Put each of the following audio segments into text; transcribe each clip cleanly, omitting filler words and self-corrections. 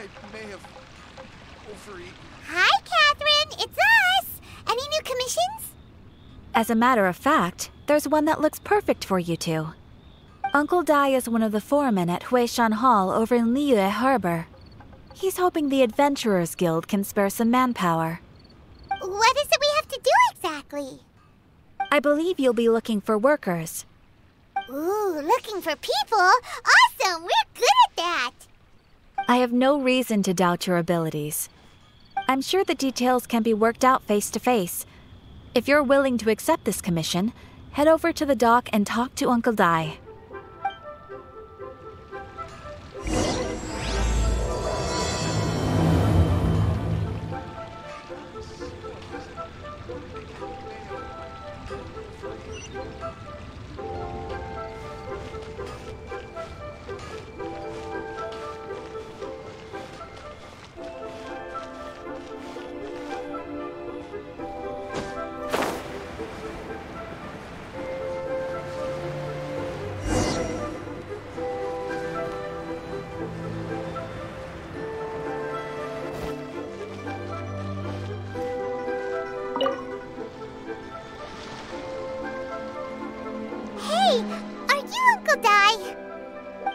I may have overeaten. Hi, Catherine! It's us! Any new commissions? As a matter of fact, there's one that looks perfect for you two. Uncle Dai is one of the foremen at Huishan Hall over in Liyue Harbor. He's hoping the Adventurers Guild can spare some manpower. What is it we have to do exactly? I believe you'll be looking for workers. Ooh, looking for people? Awesome! We're good at that! I have no reason to doubt your abilities. I'm sure the details can be worked out face to face. If you're willing to accept this commission, head over to the dock and talk to Uncle Dai.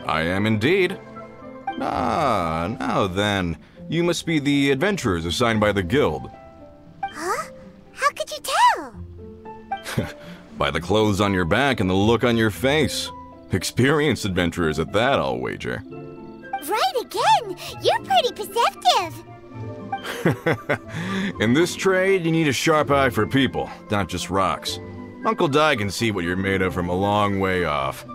I am indeed. Ah, now then. You must be the adventurers assigned by the guild. Huh? How could you tell? By the clothes on your back and the look on your face. Experienced adventurers at that, I'll wager. Right again! You're pretty perceptive! In this trade, you need a sharp eye for people, not just rocks. Uncle Dai can see what you're made of from a long way off.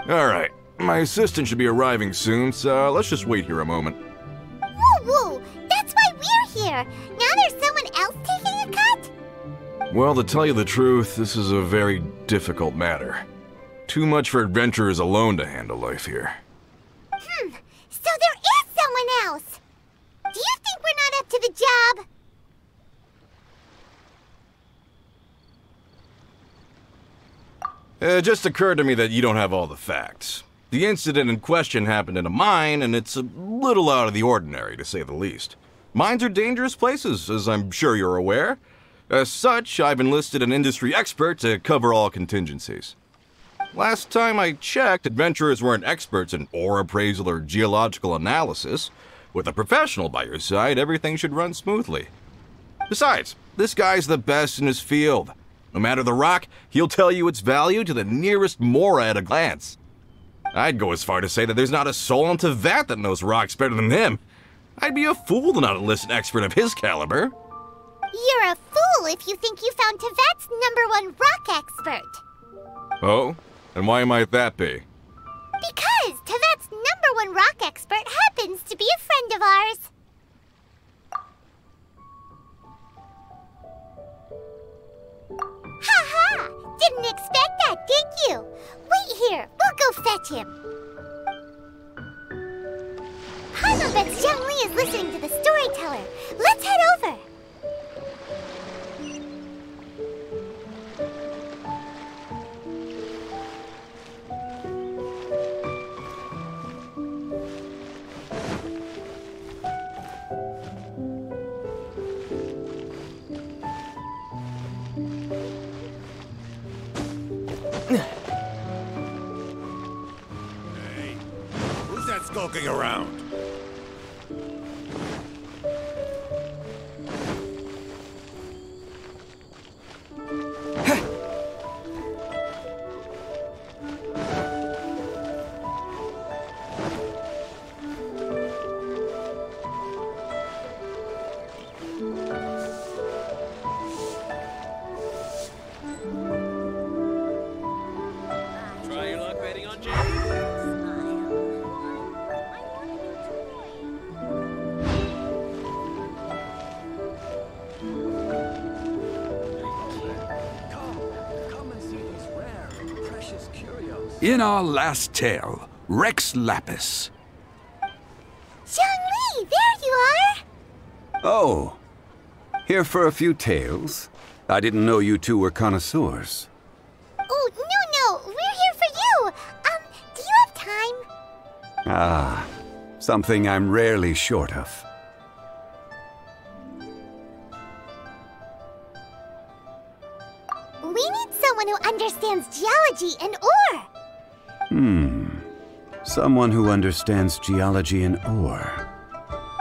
Alright, my assistant should be arriving soon, so let's just wait here a moment. Woo-woo! That's why we're here! Now there's someone else taking a cut? Well, to tell you the truth, this is a very difficult matter. Too much for adventurers alone to handle life here. So there is someone else! Do you think we're not up to the job? It just occurred to me that you don't have all the facts. The incident in question happened in a mine, and it's a little out of the ordinary, to say the least. Mines are dangerous places, as I'm sure you're aware. As such, I've enlisted an industry expert to cover all contingencies. Last time I checked, adventurers weren't experts in ore appraisal or geological analysis. With a professional by your side, everything should run smoothly. Besides, this guy's the best in his field. No matter the rock, he'll tell you its value to the nearest mora at a glance. I'd go as far to say that there's not a soul on Tevat that knows rocks better than him. I'd be a fool to not enlist an expert of his caliber. You're a fool if you think you found Tevat's #1 rock expert. Oh? And why might that be? Because Tevat's #1 rock expert happens to be a friend of ours. Ha-ha! Didn't expect that, did you? Wait here, we'll go fetch him. Paimon bets Zhongli is listening to the storyteller. Let's head over. Hey, who's that skulking around? Try your luck betting on Jay. In our last tale, Rex Lapis. Zhongli, there you are! Oh, here for a few tales? I didn't know you two were connoisseurs. Oh, no, we're here for you. Do you have time? Ah, something I'm rarely short of. We need someone who understands geology and ore. Someone who understands geology and ore.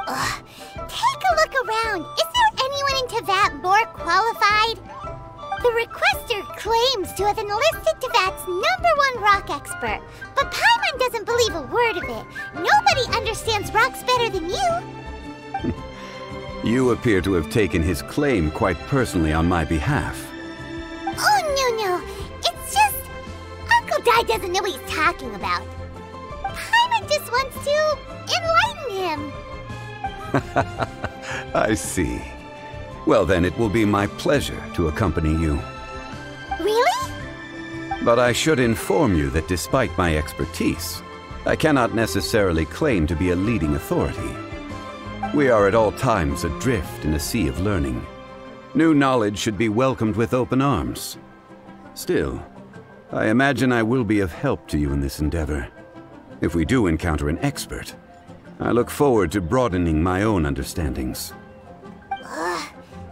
Ugh. Take a look around. Is there anyone in Teyvat more qualified? The requester claims to have enlisted Teyvat's #1 rock expert, but Paimon doesn't believe a word of it. Nobody understands rocks better than you. You appear to have taken his claim quite personally on my behalf. Oh, no. It's just... Uncle Dai doesn't know what he's talking about. Paimon just wants to enlighten him. I see. Well, then it will be my pleasure to accompany you. Really? But I should inform you that despite my expertise, I cannot necessarily claim to be a leading authority. We are at all times adrift in a sea of learning. New knowledge should be welcomed with open arms. Still, I imagine I will be of help to you in this endeavor. If we do encounter an expert, I look forward to broadening my own understandings.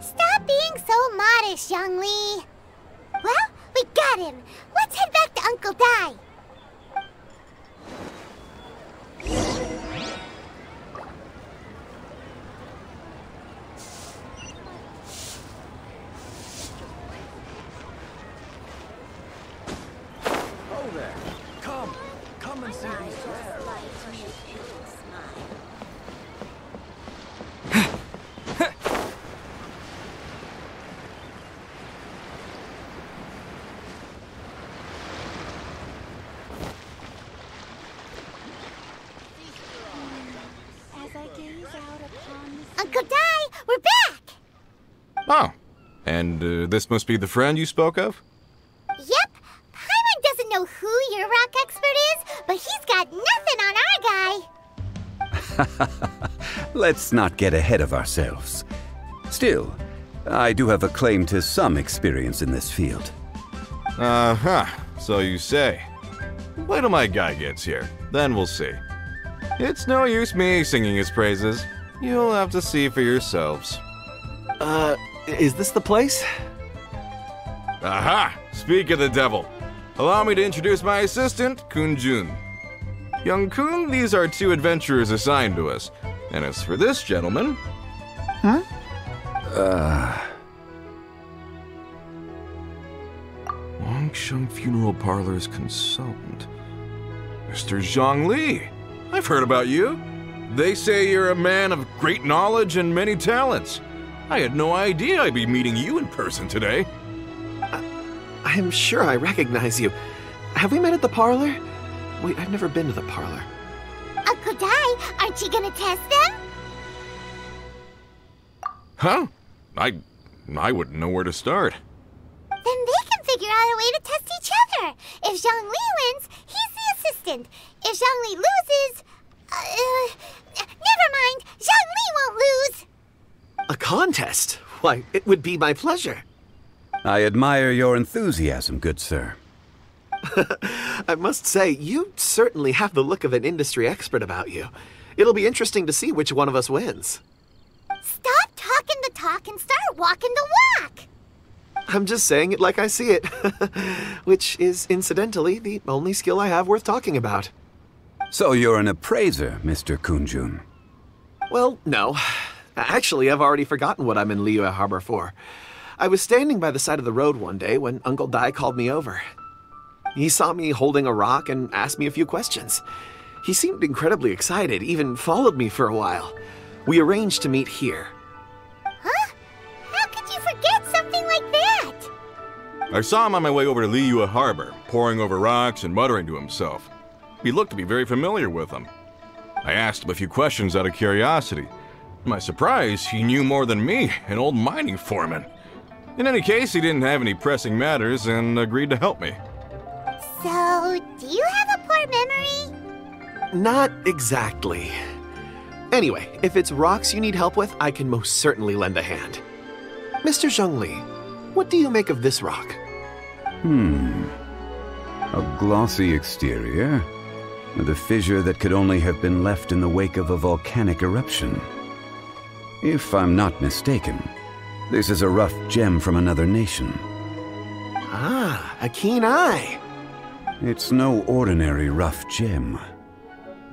Stop being so modest, Zhongli. Well, we got him. Let's head back to Uncle Dai. Oh there. Come and see these wares. Uncle Dai, we're back! Oh, and this must be the friend you spoke of? Yep. Paimon doesn't know who your rock expert is, but he's got nothing on our guy. Let's not get ahead of ourselves. Still, I do have a claim to some experience in this field. Uh-huh, so you say. Wait till my guy gets here, then we'll see. It's no use me singing his praises. You'll have to see for yourselves. Is this the place? Aha! Speak of the devil. Allow me to introduce my assistant, Kun-jun. Young Kun, these are 2 adventurers assigned to us. And as for this gentleman... Longsheng Funeral Parlor's consultant. Mr. Zhongli. I've heard about you. They say you're a man of great knowledge and many talents. I had no idea I'd be meeting you in person today. I'm sure I recognize you. Have we met at the parlor? Wait, I've never been to the parlor. Uncle Dai, aren't you gonna test them? Huh? I wouldn't know where to start. Then they can figure out a way to test each other. If Zhongli wins, he's the assistant. If Zhongli loses... never mind. Zhongli won't lose. A contest? Why, it would be my pleasure. I admire your enthusiasm, good sir. I must say, you certainly have the look of an industry expert about you. It'll be interesting to see which one of us wins. Stop talking the talk and start walking the walk. I'm just saying it like I see it. Which is, incidentally, the only skill I have worth talking about. So you're an appraiser, Mr. Kun-jun. Well, no. Actually, I've already forgotten what I'm in Liyue Harbor for. I was standing by the side of the road one day when Uncle Dai called me over. He saw me holding a rock and asked me a few questions. He seemed incredibly excited, even followed me for a while. We arranged to meet here. Huh? How could you forget something like that? I saw him on my way over to Liyue Harbor, poring over rocks and muttering to himself. He looked to be very familiar with them. I asked him a few questions out of curiosity. To my surprise, he knew more than me, an old mining foreman. In any case, he didn't have any pressing matters and agreed to help me. So, do you have a poor memory? Not exactly. Anyway, if it's rocks you need help with, I can most certainly lend a hand. Mr. Zhongli, what do you make of this rock? A glossy exterior, The fissure that could only have been left in the wake of a volcanic eruption. If I'm not mistaken, this is a rough gem from another nation. Ah, a keen eye. It's no ordinary rough gem.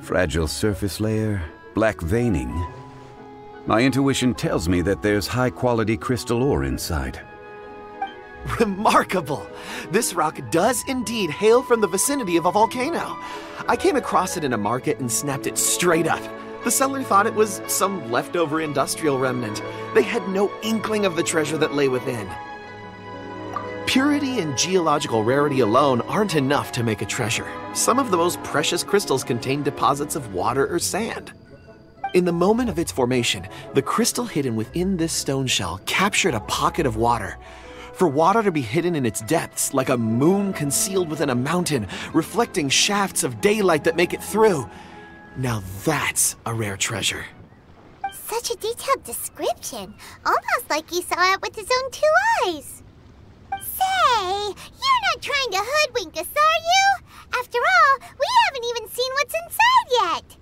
Fragile surface layer, black veining. My intuition tells me that there's high-quality crystal ore inside. Remarkable! This rock does indeed hail from the vicinity of a volcano. I came across it in a market and snapped it straight up. The seller thought it was some leftover industrial remnant. They had no inkling of the treasure that lay within. Purity and geological rarity alone aren't enough to make a treasure. Some of the most precious crystals contain deposits of water or sand. In the moment of its formation, the crystal hidden within this stone shell captured a pocket of water. For water to be hidden in its depths, like a moon concealed within a mountain, reflecting shafts of daylight that make it through. Now that's a rare treasure. Such a detailed description, almost like he saw it with his own 2 eyes. Say, you're not trying to hoodwink us, are you? After all, we haven't even seen what's inside yet.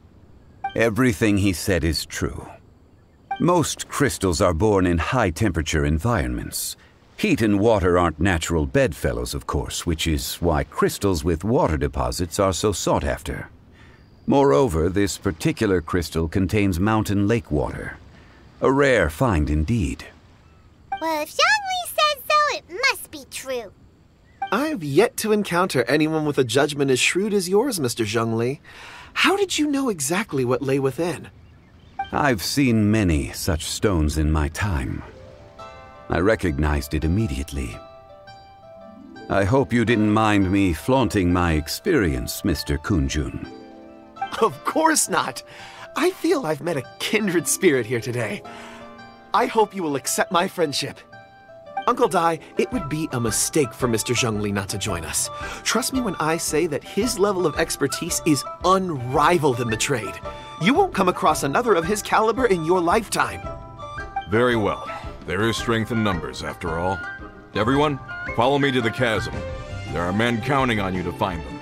Everything he said is true. Most crystals are born in high-temperature environments. Heat and water aren't natural bedfellows, of course, which is why crystals with water deposits are so sought after. Moreover, this particular crystal contains mountain lake water. A rare find indeed. Well, if Zhongli says so, it must be true. I've yet to encounter anyone with a judgment as shrewd as yours, Mr. Zhongli. How did you know exactly what lay within? I've seen many such stones in my time. I recognized it immediately. I hope you didn't mind me flaunting my experience, Mr. Kunjun. Of course not. I feel I've met a kindred spirit here today. I hope you will accept my friendship. Uncle Dai, it would be a mistake for Mr. Zhongli not to join us. Trust me when I say that his level of expertise is unrivaled in the trade. You won't come across another of his caliber in your lifetime. Very well. There is strength in numbers, after all. Everyone, follow me to the chasm. There are men counting on you to find them.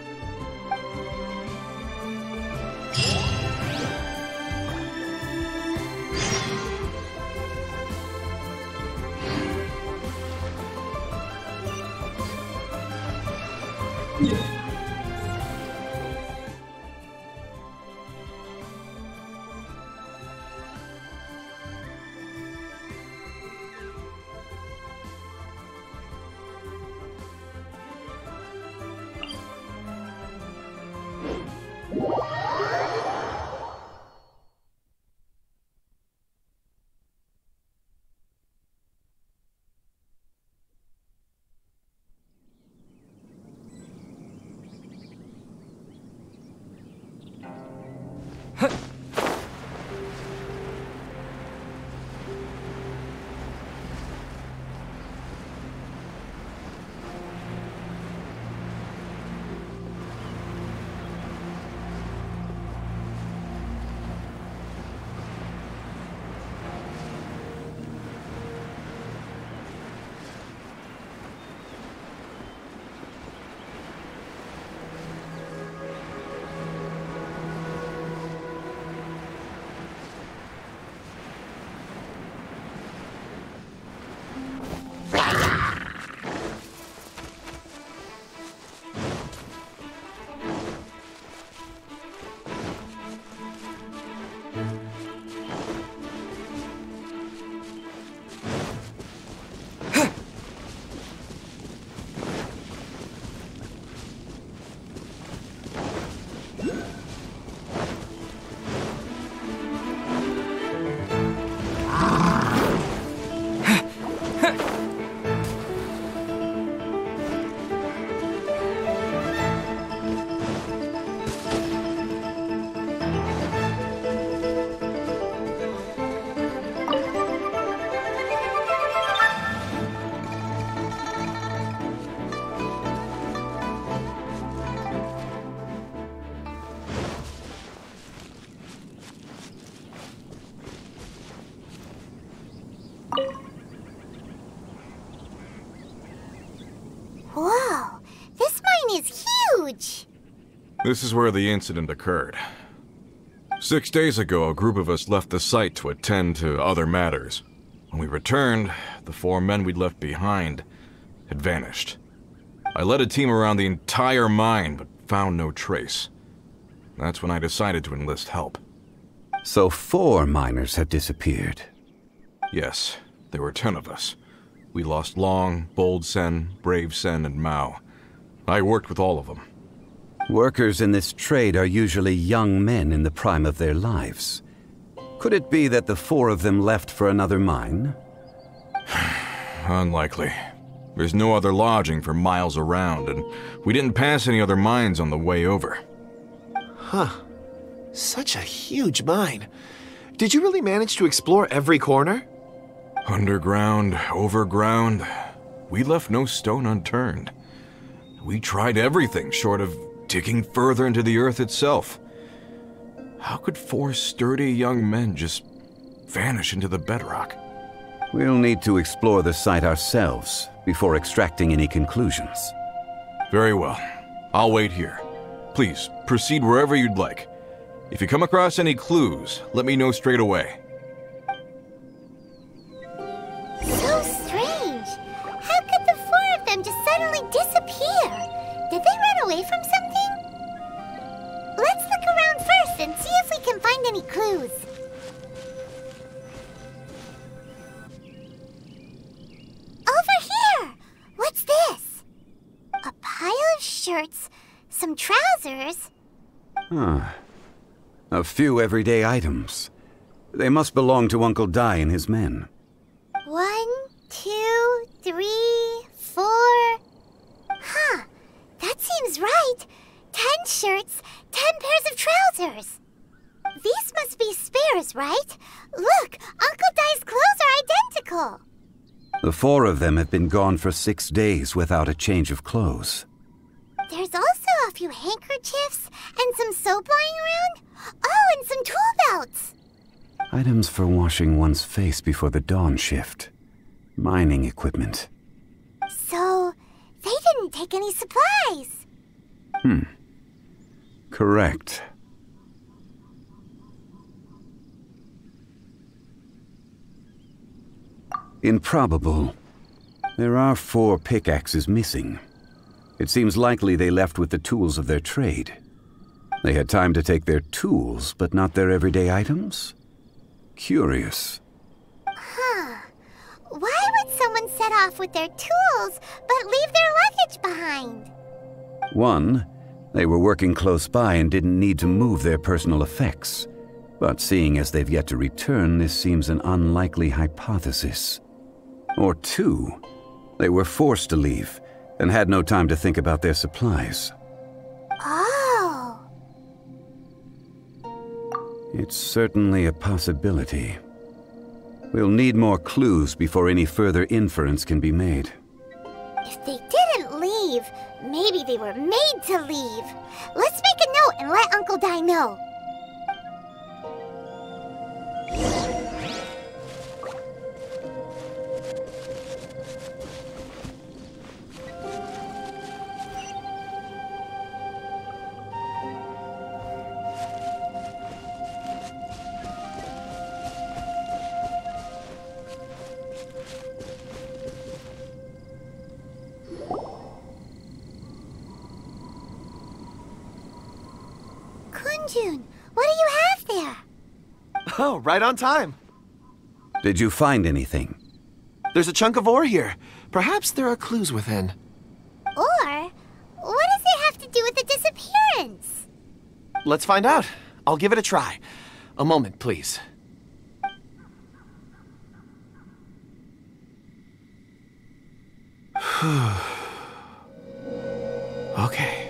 Whoa, this mine is huge. This is where the incident occurred. 6 days ago, a group of us left the site to attend to other matters. When we returned, the 4 men we'd left behind had vanished. I led a team around the entire mine, but found no trace. That's when I decided to enlist help. So 4 miners have disappeared. Yes, there were 10 of us. We lost Long, Bold Sen, Brave Sen, and Mao. I worked with all of them. Workers in this trade are usually young men in the prime of their lives. Could it be that the 4 of them left for another mine? Unlikely. There's no other lodging for miles around, and we didn't pass any other mines on the way over. Huh. Such a huge mine. Did you really manage to explore every corner? Underground, overground, we left no stone unturned. We tried everything short of digging further into the earth itself. How could 4 sturdy young men just vanish into the bedrock? We'll need to explore the site ourselves before extracting any conclusions. Very well. I'll wait here. Please, proceed wherever you'd like. If you come across any clues, let me know straight away. So strange. How could the 4 of them just suddenly disappear? Did they run away from something? Let's look around first and see if we can find any clues. Over here! What's this? A pile of shirts, some trousers. A few everyday items. They must belong to Uncle Dai and his men. 1, 2, 3, 4. Huh, that seems right. 10 shirts, 10 pairs of trousers. These must be spares, right? Look, Uncle Dai's clothes are identical. The 4 of them have been gone for 6 days without a change of clothes. There's also a few handkerchiefs and some soap lying around. Oh, and some tool belts. Items for washing one's face before the dawn shift. Mining equipment. So, they didn't take any supplies. Correct. Improbable. There are 4 pickaxes missing. It seems likely they left with the tools of their trade. They had time to take their tools, but not their everyday items? Curious. Huh. Why would someone set off with their tools, but leave their luggage behind? 1, they were working close by and didn't need to move their personal effects. But seeing as they've yet to return, this seems an unlikely hypothesis. Or 2, they were forced to leave and had no time to think about their supplies. Oh. It's certainly a possibility. We'll need more clues before any further inference can be made. If they didn't leave, maybe they were made to leave. Let's make a note and let Uncle Dai know. Kunjun, what do you have there? Oh, right on time. Did you find anything? There's a chunk of ore here. Perhaps there are clues within. Or, what does it have to do with the disappearance? Let's find out. I'll give it a try. A moment, please. Okay.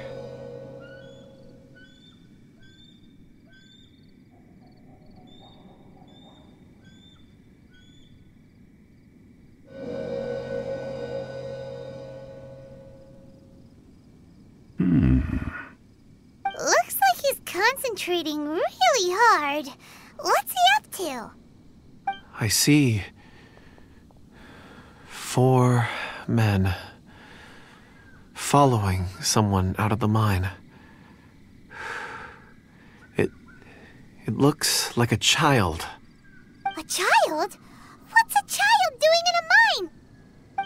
Looks like he's concentrating really hard. What's he up to? I see 4 men following someone out of the mine. It looks like a child. A child? What's a child doing in a mine?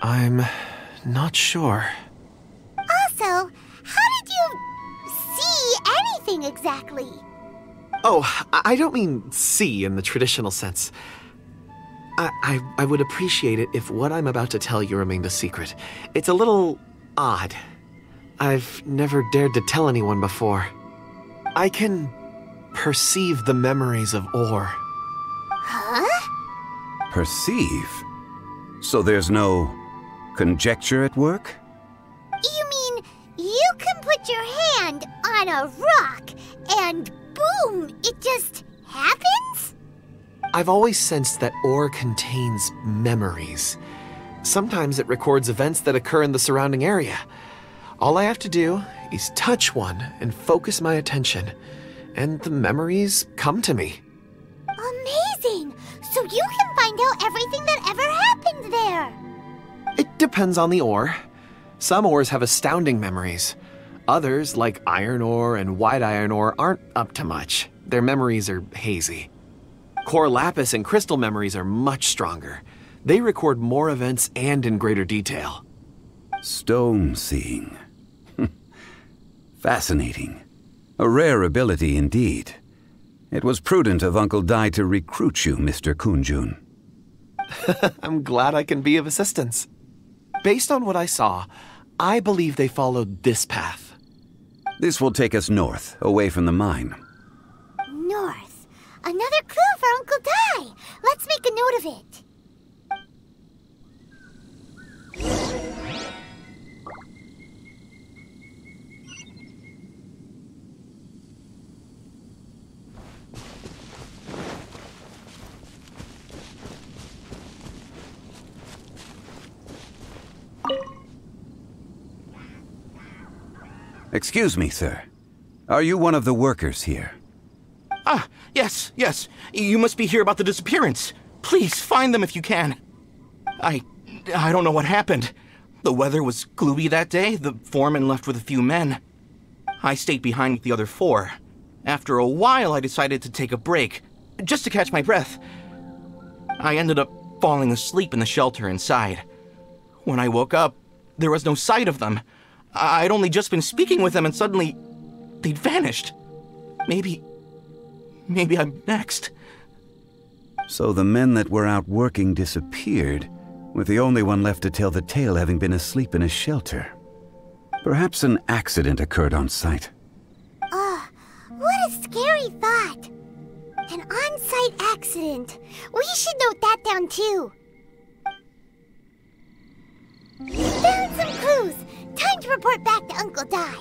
I'm not sure. Also, how did you see anything exactly? Oh, I don't mean see in the traditional sense. I would appreciate it if what I'm about to tell you remained a secret. It's a little odd. I've never dared to tell anyone before. I can perceive the memories of ore. Huh? Perceive? So there's no conjecture at work? You mean you can put your hand on a rock and boom, it just happens? I've always sensed that ore contains memories. Sometimes it records events that occur in the surrounding area. All I have to do is touch one and focus my attention, and the memories come to me. Amazing! So you can find out everything that ever happened there. It depends on the ore. Some ores have astounding memories. Others, like iron ore and white iron ore, aren't up to much. Their memories are hazy. Core lapis and crystal memories are much stronger. They record more events and in greater detail. Stone seeing. Fascinating. A rare ability indeed. It was prudent of Uncle Dai to recruit you, Mr. Kunjun. I'm glad I can be of assistance. Based on what I saw, I believe they followed this path. This will take us north, away from the mine. North. Another clue for Uncle Dai. Let's make a note of it. Excuse me, sir. Are you one of the workers here? Ah, yes. You must be here about the disappearance. Please, find them if you can. I don't know what happened. The weather was gloomy that day. The foreman left with a few men. I stayed behind with the other 4. After a while, I decided to take a break, just to catch my breath. I ended up falling asleep in the shelter inside. When I woke up, there was no sight of them. I'd only just been speaking with them and suddenly they'd vanished. Maybe I'm next. So the men that were out working disappeared, with the only one left to tell the tale having been asleep in a shelter. Perhaps an accident occurred on site. What a scary thought. An on-site accident. We should note that down too. Found some clues. Time to report back to Uncle Dai.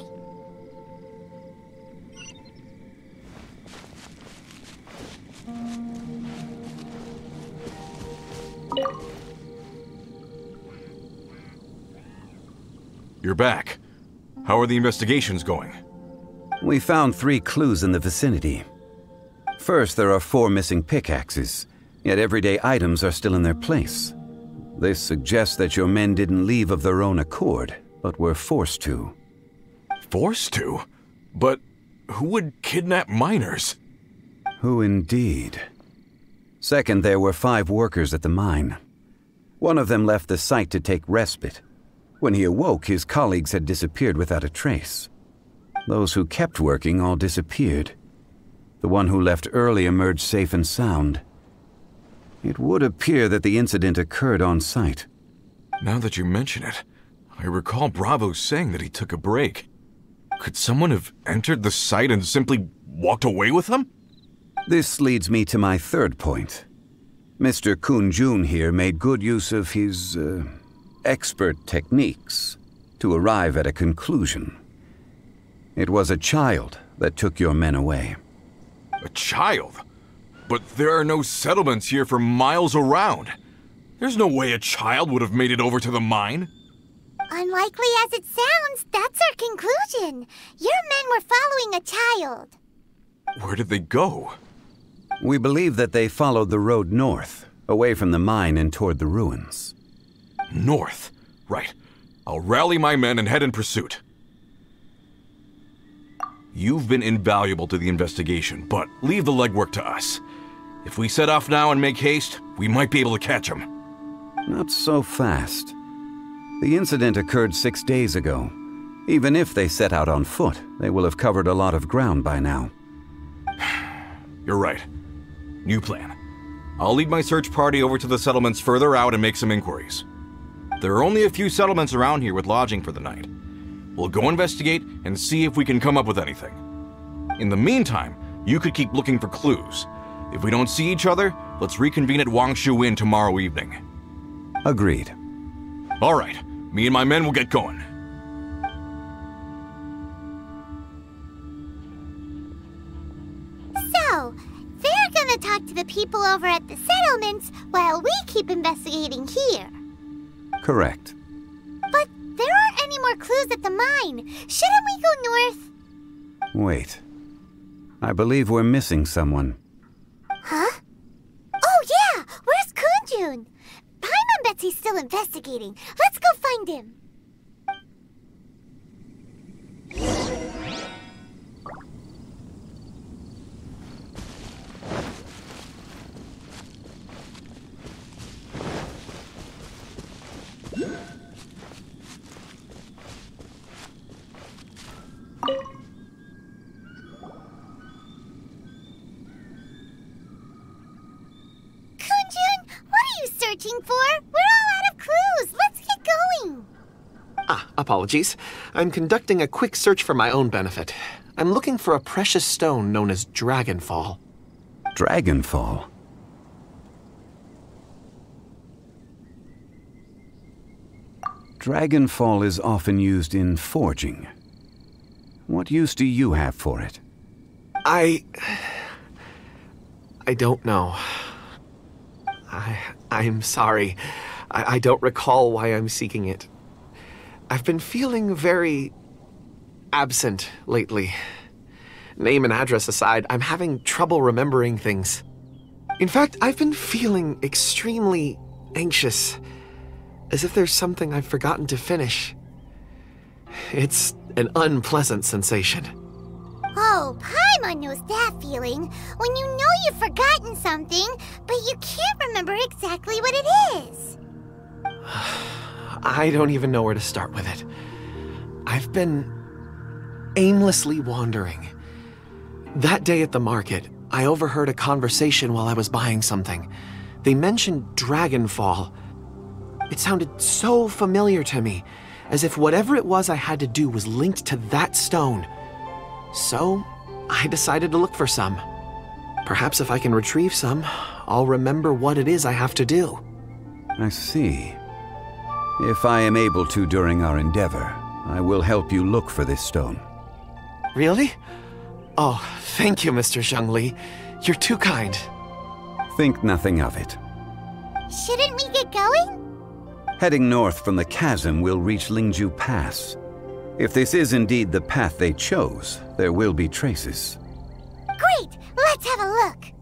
You're back. How are the investigations going? We found 3 clues in the vicinity. First, there are 4 missing pickaxes, yet everyday items are still in their place. This suggests that your men didn't leave of their own accord, but were forced to. Forced to? But who would kidnap miners? Who indeed? Second, there were 5 workers at the mine. One of them left the site to take respite. When he awoke, his colleagues had disappeared without a trace. Those who kept working all disappeared. The one who left early emerged safe and sound. It would appear that the incident occurred on site. Now that you mention it, I recall Bravo saying that he took a break. Could someone have entered the site and simply walked away with them? This leads me to my third point. Mr. Kunjun here made good use of his, expert techniques to arrive at a conclusion. It was a child that took your men away. A child? But there are no settlements here for miles around. There's no way a child would have made it over to the mine. Unlikely as it sounds, that's our conclusion. Your men were following a child. Where did they go? We believe that they followed the road north, away from the mine and toward the ruins. North? Right. I'll rally my men and head in pursuit. You've been invaluable to the investigation, but leave the legwork to us. If we set off now and make haste, we might be able to catch him. Not so fast. The incident occurred 6 days ago. Even if they set out on foot, they will have covered a lot of ground by now. You're right. New plan. I'll lead my search party over to the settlements further out and make some inquiries. There are only a few settlements around here with lodging for the night. We'll go investigate and see if we can come up with anything. In the meantime, you could keep looking for clues. If we don't see each other, let's reconvene at Wangshu Inn tomorrow evening. Agreed. All right, me and my men will get going. So, they're gonna talk to the people over at the settlements while we keep investigating here. Correct. But there aren't any more clues at the mine. Shouldn't we go north? Wait. I believe we're missing someone. Huh? Oh yeah! Where's Kunjun? Paimon bets he's still investigating. Let's go find him. Searching for? We're all out of clues. Let's get going. Apologies. I'm conducting a quick search for my own benefit. I'm looking for a precious stone known as Dragonfall. Dragonfall? Dragonfall is often used in forging. What use do you have for it? I don't know. I'm sorry. I don't recall why I'm seeking it. I've been feeling very absent lately. Name and address aside, I'm having trouble remembering things. In fact, I've been feeling extremely anxious, as if there's something I've forgotten to finish. It's an unpleasant sensation. Oh, Paimon knows that feeling. When you know you've forgotten something, but you can't remember exactly what it is. I don't even know where to start with it. I've been aimlessly wandering. That day at the market, I overheard a conversation while I was buying something. They mentioned Dragonfall. It sounded so familiar to me, as if whatever it was I had to do was linked to that stone. So, I decided to look for some. Perhaps if I can retrieve some, I'll remember what it is I have to do. I see. If I am able to during our endeavor, I will help you look for this stone. Really? Oh, thank you, Mr. Zhongli. You're too kind. Think nothing of it. Shouldn't we get going? Heading north from the chasm, we'll reach Lingju Pass. If this is indeed the path they chose, there will be traces. Great! Let's have a look!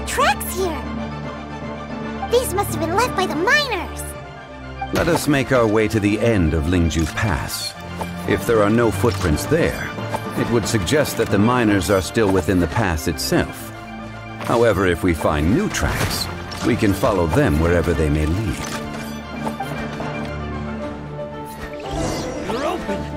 Tracks here! These must have been left by the miners! Let us make our way to the end of Lingju Pass. If there are no footprints there, it would suggest that the miners are still within the pass itself. However, if we find new tracks, we can follow them wherever they may lead. You're open!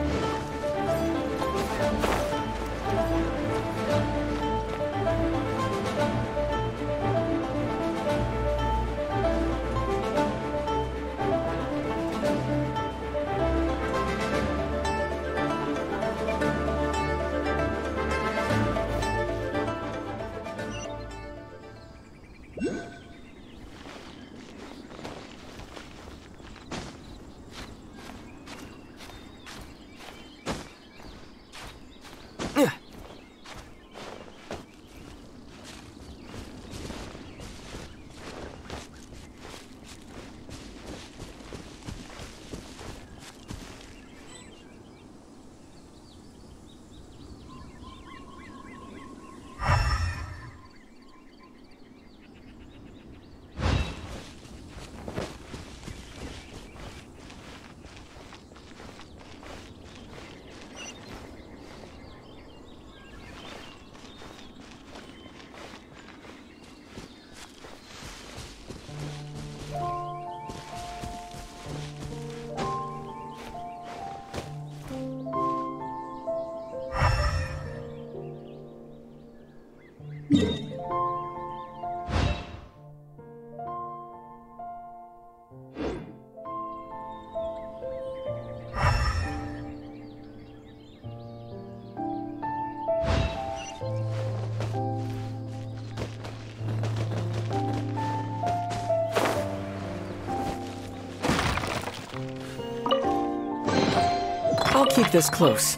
I'll keep this close.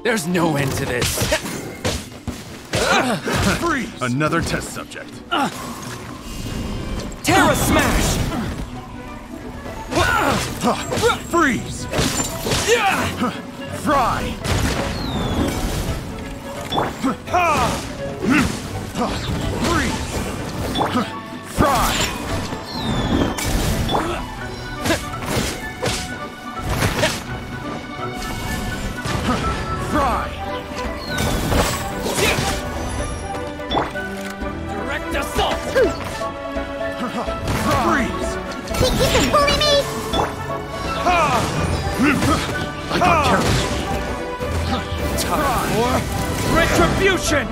There's no end to this. Freeze! Another test subject. Terra Smash! Freeze! Fry! Freeze! Fry! Fry! Direct assault! Freeze! Think you can bully me? I got careless. Time for retribution!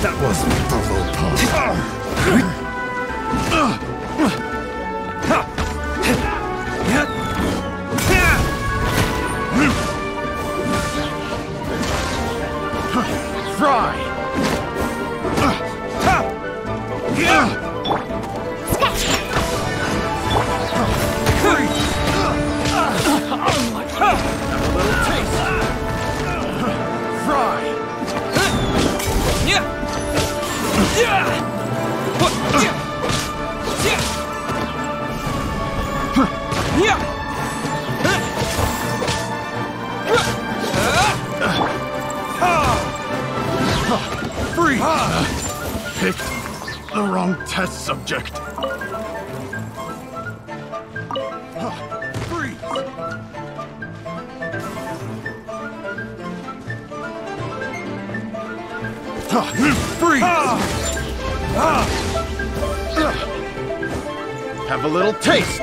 That was brutal. Fry! Freeze! Have a little taste. Fry! Freeze! Picked the wrong test subject. Freeze! Freeze! Have a little taste.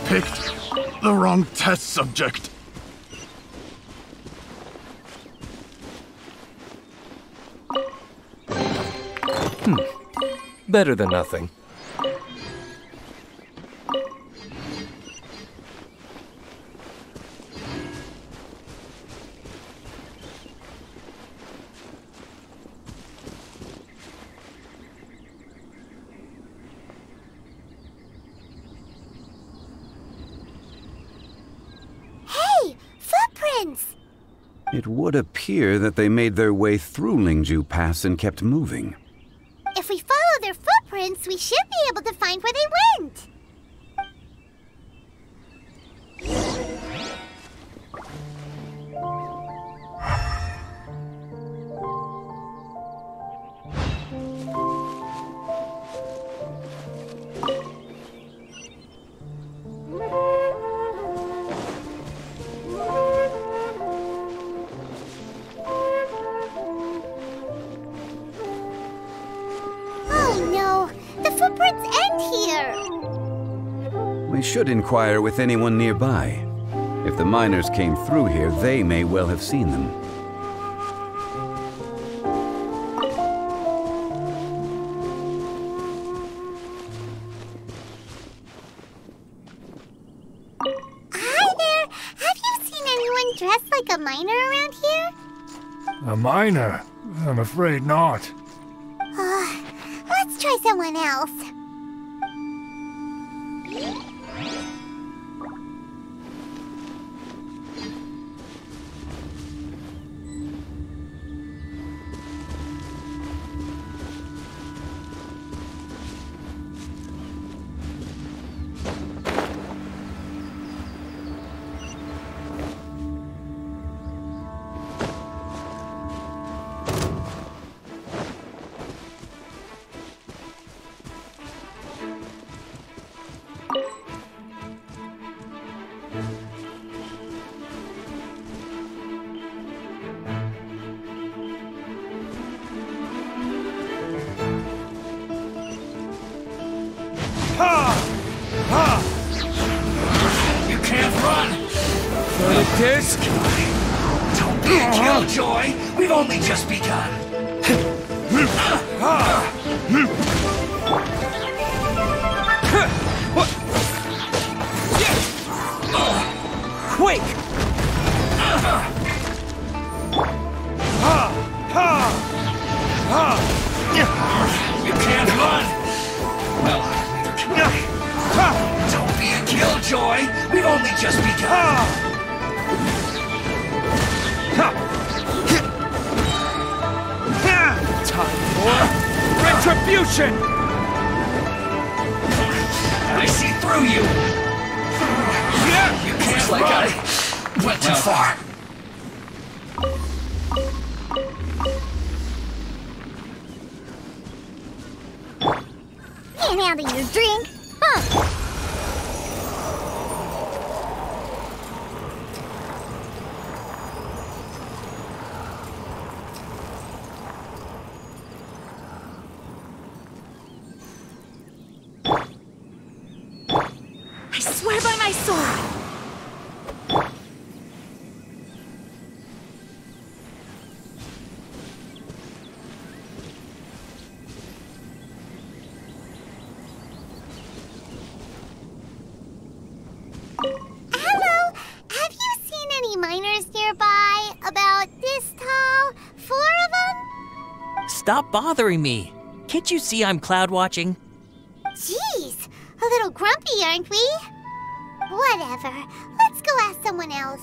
Picked the wrong test subject. Better than nothing. Hey, footprints! It would appear that they made their way through Lingju Pass and kept moving. If we follow their footprints, we should be able to find where they went. Footprints end here! We should inquire with anyone nearby. If the miners came through here, they may well have seen them. Hi there! Have you seen anyone dressed like a miner around here? A miner? I'm afraid not. Let's try someone else. You can't run! Verdict is... Don't be a killjoy! We've only just begun! just begun. Time for retribution! I see through you. You can't like run. Went too far. Can't handle your drink, huh? I swear by my sword! Hello, have you seen any miners nearby? About this tall? 4 of them? Stop bothering me. Can't you see I'm cloud watching? Jeez, a little grumpy, aren't we? Whatever, let's go ask someone else.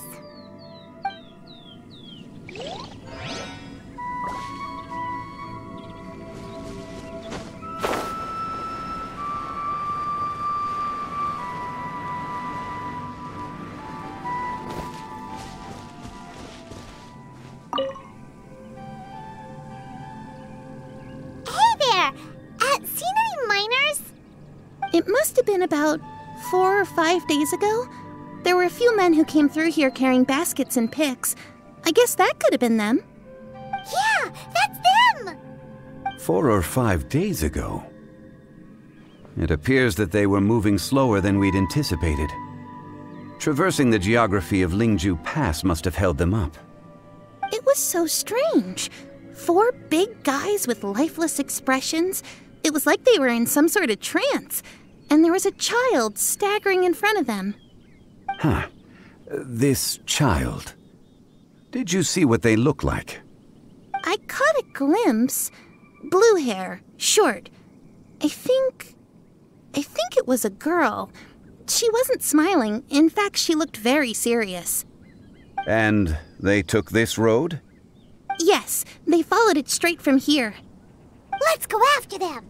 Hey there! Seen any miners? It must have been about 4 or 5 days ago. There were a few men who came through here carrying baskets and picks. I guess that could have been them. Yeah, that's them! 4 or 5 days ago. It appears that they were moving slower than we'd anticipated. Traversing the geography of Lingju Pass must have held them up. It was so strange. 4 big guys with lifeless expressions. It was like they were in some sort of trance. And there was a child staggering in front of them. Huh. This child. Did you see what they look like? I caught a glimpse. Blue hair, short. I think it was a girl. She wasn't smiling. In fact, she looked very serious. And they took this road? Yes, they followed it straight from here. Let's go after them!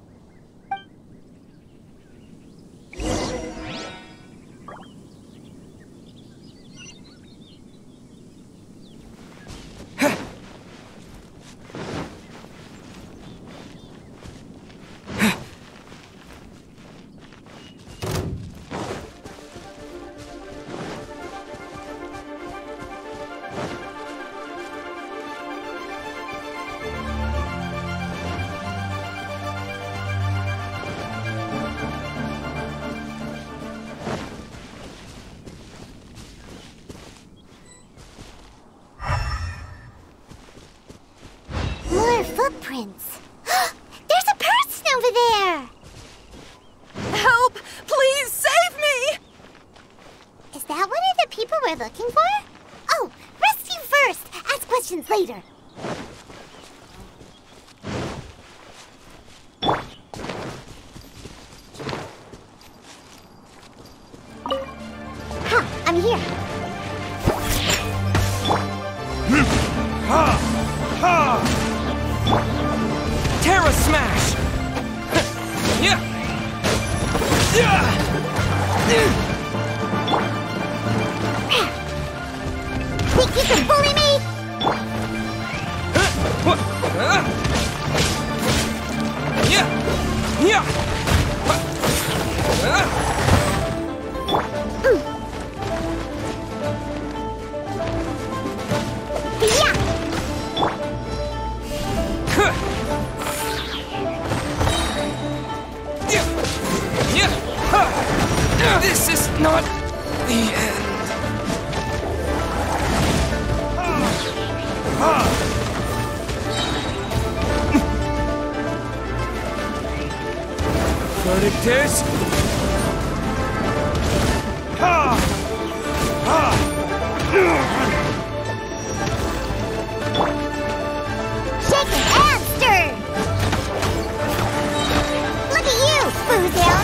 More footprints. There's a person over there! Help! Please save me! Is that one of the people we're looking for? Oh, rescue first! Ask questions later. Huh, I'm here. Terra Smash! Yeah! Think you can bully me? This is not the end. Verdict is... Shaken and stirred! Look at you, Foozle!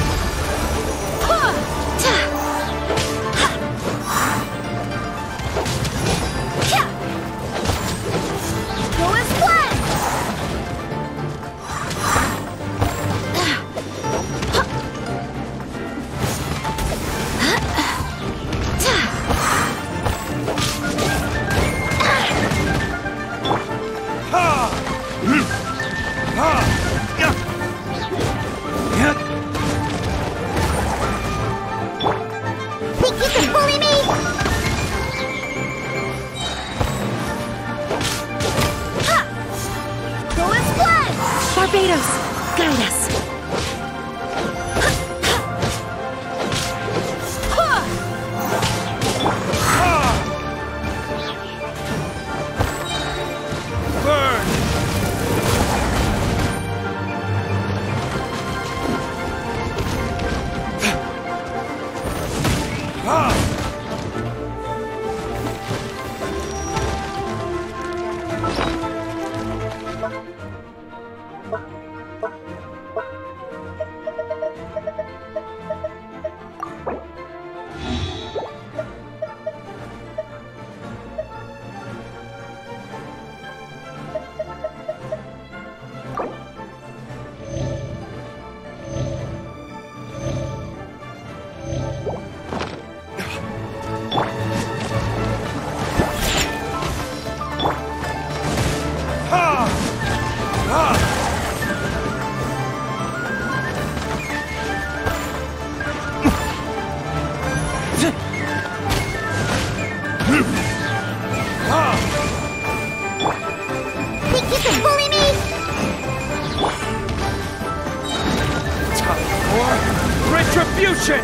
Retribution!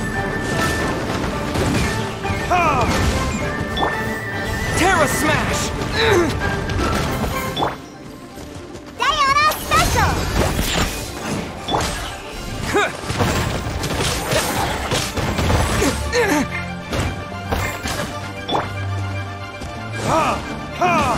Ha! Terra Smash! Diana Special! Ha! Ha!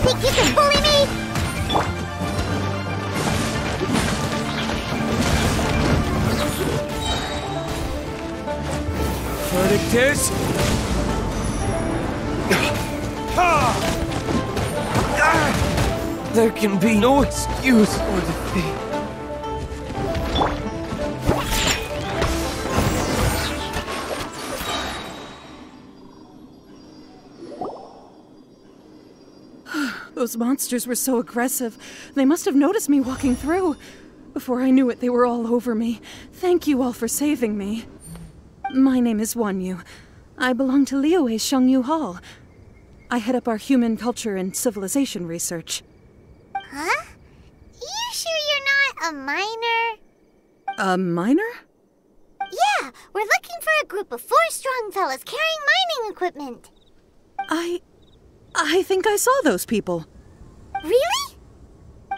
Think you can bully me? Verdict is... There can be no excuse for defeat. Those monsters were so aggressive. They must have noticed me walking through. Before I knew it, they were all over me. Thank you all for saving me. My name is Wanyu. I belong to Liyue's Shengyu Hall. I head up our human culture and civilization research. Huh? You sure you're not a miner? A miner? Yeah, we're looking for a group of 4 strong fellas carrying mining equipment. I think I saw those people. Really?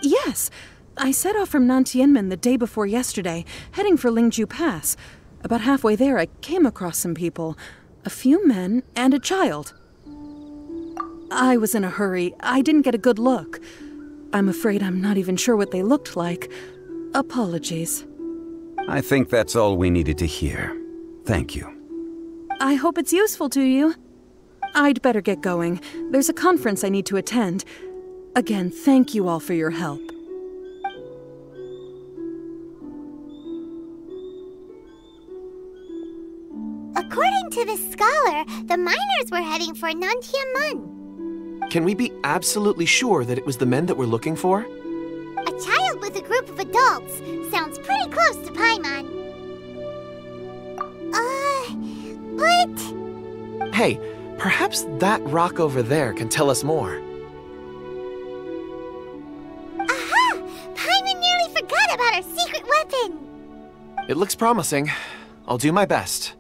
Yes. I set off from Nantianmen the day before yesterday, heading for Lingju Pass. About halfway there, I came across some people. A few men and a child. I was in a hurry. I didn't get a good look. I'm afraid I'm not even sure what they looked like. Apologies. I think that's all we needed to hear. Thank you. I hope it's useful to you. I'd better get going. There's a conference I need to attend. Again, thank you all for your help. According to this scholar, the miners were heading for Nantianmen. Can we be absolutely sure that it was the men that we're looking for? A child with a group of adults. Sounds pretty close to Paimon. But... Hey, perhaps that rock over there can tell us more. Aha! Paimon nearly forgot about our secret weapon! It looks promising. I'll do my best.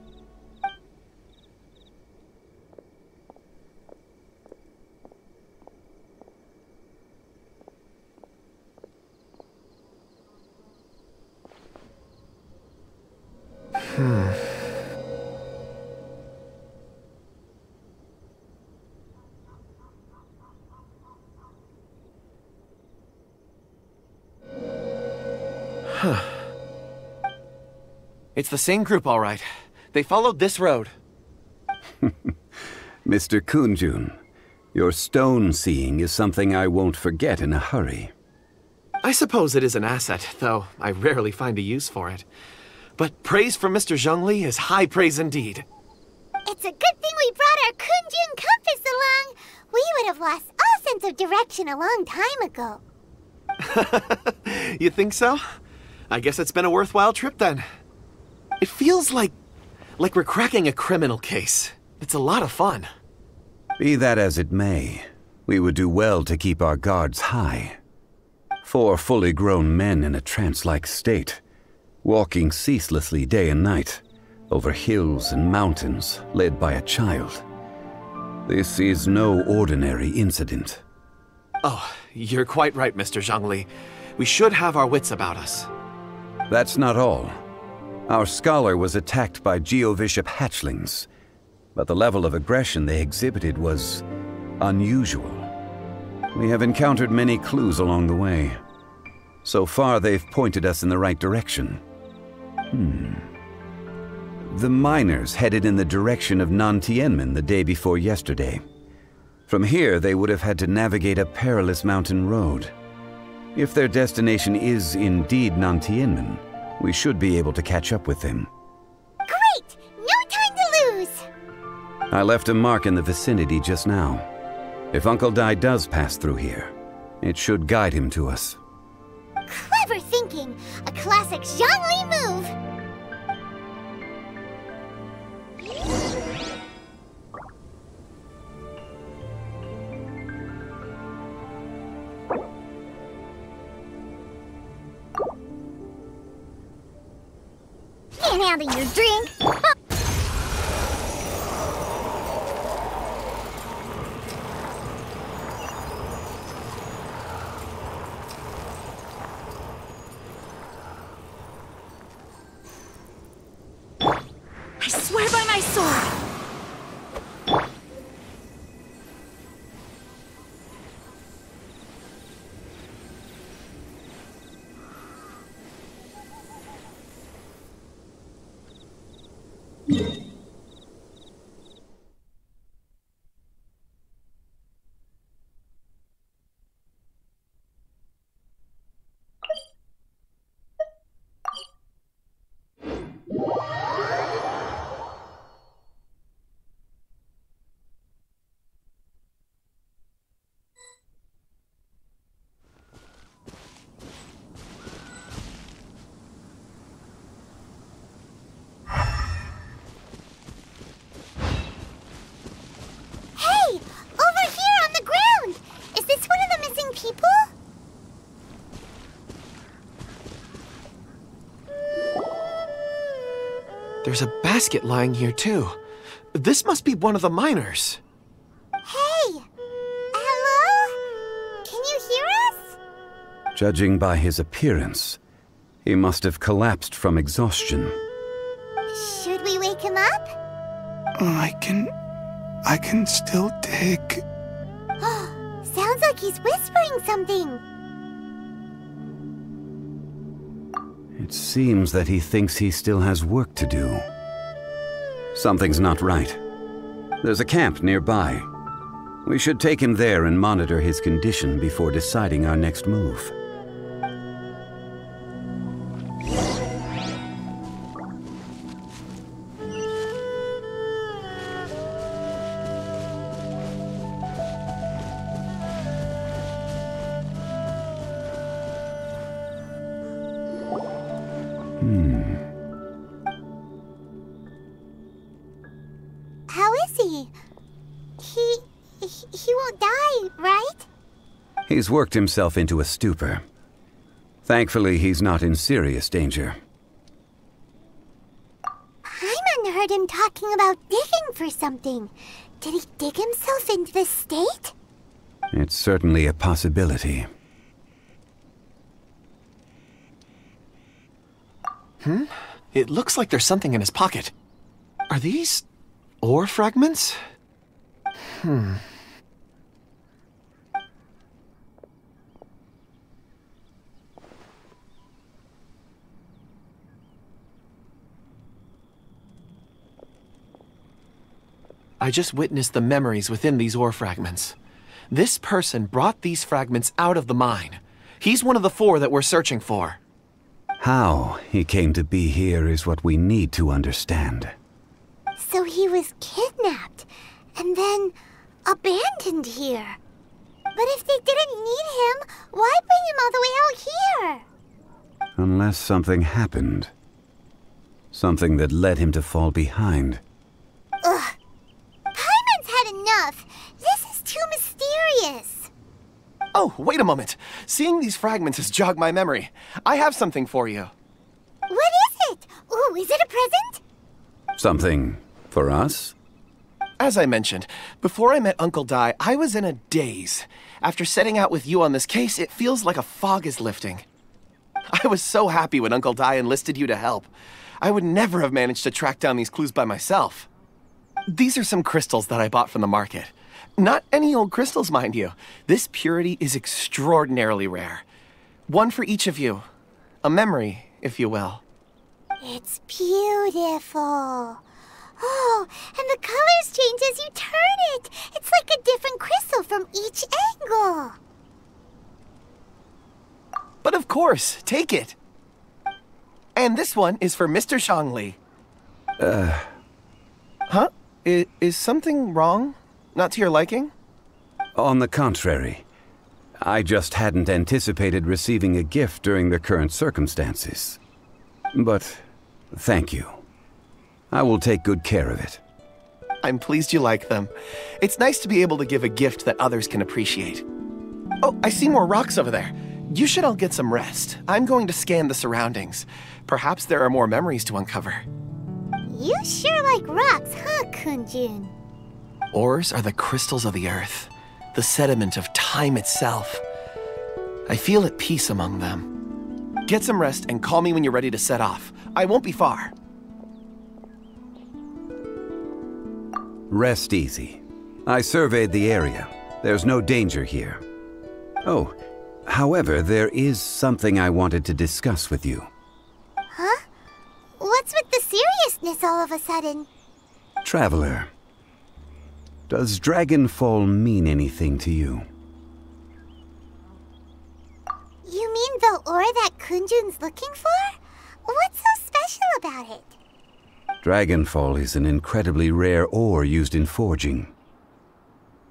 It's the same group, all right. They followed this road. Mr. Kunjun, your stone seeing is something I won't forget in a hurry. I suppose it is an asset, though I rarely find a use for it. But praise from Mr. Zhongli is high praise indeed. It's a good thing we brought our Kunjun compass along. We would have lost all sense of direction a long time ago. You think so? I guess it's been a worthwhile trip then. It feels like we're cracking a criminal case. It's a lot of fun. Be that as it may, we would do well to keep our guards high. 4 fully grown men in a trance-like state, walking ceaselessly day and night, over hills and mountains, led by a child. This is no ordinary incident. Oh, you're quite right, Mr. Zhongli. We should have our wits about us. That's not all. Our scholar was attacked by Geovishap hatchlings, but the level of aggression they exhibited was unusual. We have encountered many clues along the way. So far, they've pointed us in the right direction. The miners headed in the direction of Nantianmen the day before yesterday. From here, they would have had to navigate a perilous mountain road. If their destination is indeed Nantianmen, we should be able to catch up with them. Great! No time to lose! I left a mark in the vicinity just now. If Uncle Dai does pass through here, It should guide him to us. Clever thinking! A classic Zhongli move! Can't handle your drink! I swear by my sword! There's a basket lying here, too. This must be one of the miners. Hey! Hello? Can you hear us? Judging by his appearance, he must have collapsed from exhaustion. Should we wake him up? I can still dig. Sounds like he's whispering something. It seems that he thinks he still has work to do. Something's not right. There's a camp nearby. We should take him there and monitor his condition before deciding our next move. How is he? He won't die, right? He's worked himself into a stupor. Thankfully, he's not in serious danger. Paimon heard him talking about digging for something. Did he dig himself into this state? It's certainly a possibility. It looks like there's something in his pocket. Are these ore fragments? I just witnessed the memories within these ore fragments. This person brought these fragments out of the mine. He's one of the 4 that we're searching for. How he came to be here is what we need to understand. So he was kidnapped and then abandoned here. But if they didn't need him, why bring him all the way out here? Unless something happened. Something that led him to fall behind. Ugh. Paimon's had enough. This is too mysterious. Oh, wait a moment. Seeing these fragments has jogged my memory. I have something for you. What is it? Ooh, is it a present? Something for us? As I mentioned, before I met Uncle Dai, I was in a daze. After setting out with you on this case, it feels like a fog is lifting. I was so happy when Uncle Dai enlisted you to help. I would never have managed to track down these clues by myself. These are some crystals that I bought from the market. Not any old crystals, mind you. This purity is extraordinarily rare. One for each of you. A memory, if you will. It's beautiful. Oh, and the colors change as you turn it. It's like a different crystal from each angle. But of course, take it. And this one is for Mr. Zhongli. Huh? Is something wrong? Not to your liking? On the contrary, I just hadn't anticipated receiving a gift during the current circumstances. But thank you. I will take good care of it. I'm pleased you like them. It's nice to be able to give a gift that others can appreciate. Oh, I see more rocks over there. You should all get some rest. I'm going to scan the surroundings. Perhaps there are more memories to uncover. You sure like rocks, huh, Kunjun? Ores are the crystals of the earth, the sediment of time itself. I feel at peace among them. Get some rest and call me when you're ready to set off. I won't be far. Rest easy. I surveyed the area. There's no danger here. Oh, however, there is something I wanted to discuss with you. Huh? What's with the seriousness all of a sudden? Traveler, does Dragonfall mean anything to you? You mean the ore that Kunjun's looking for? What's so special about it? Dragonfall is an incredibly rare ore used in forging.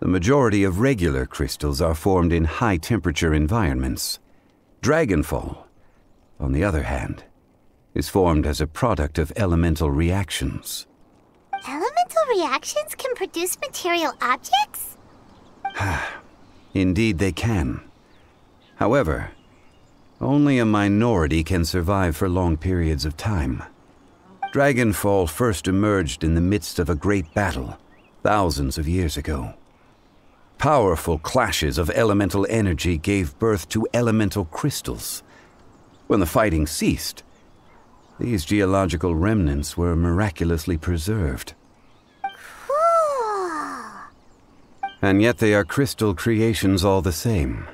The majority of regular crystals are formed in high-temperature environments. Dragonfall, on the other hand, is formed as a product of elemental reactions. Elemental reactions can produce material objects? Indeed they can. However, only a minority can survive for long periods of time. Dragonfall first emerged in the midst of a great battle, thousands of years ago. Powerful clashes of elemental energy gave birth to elemental crystals. When the fighting ceased, these geological remnants were miraculously preserved. Cool. And yet they are crystal creations all the same.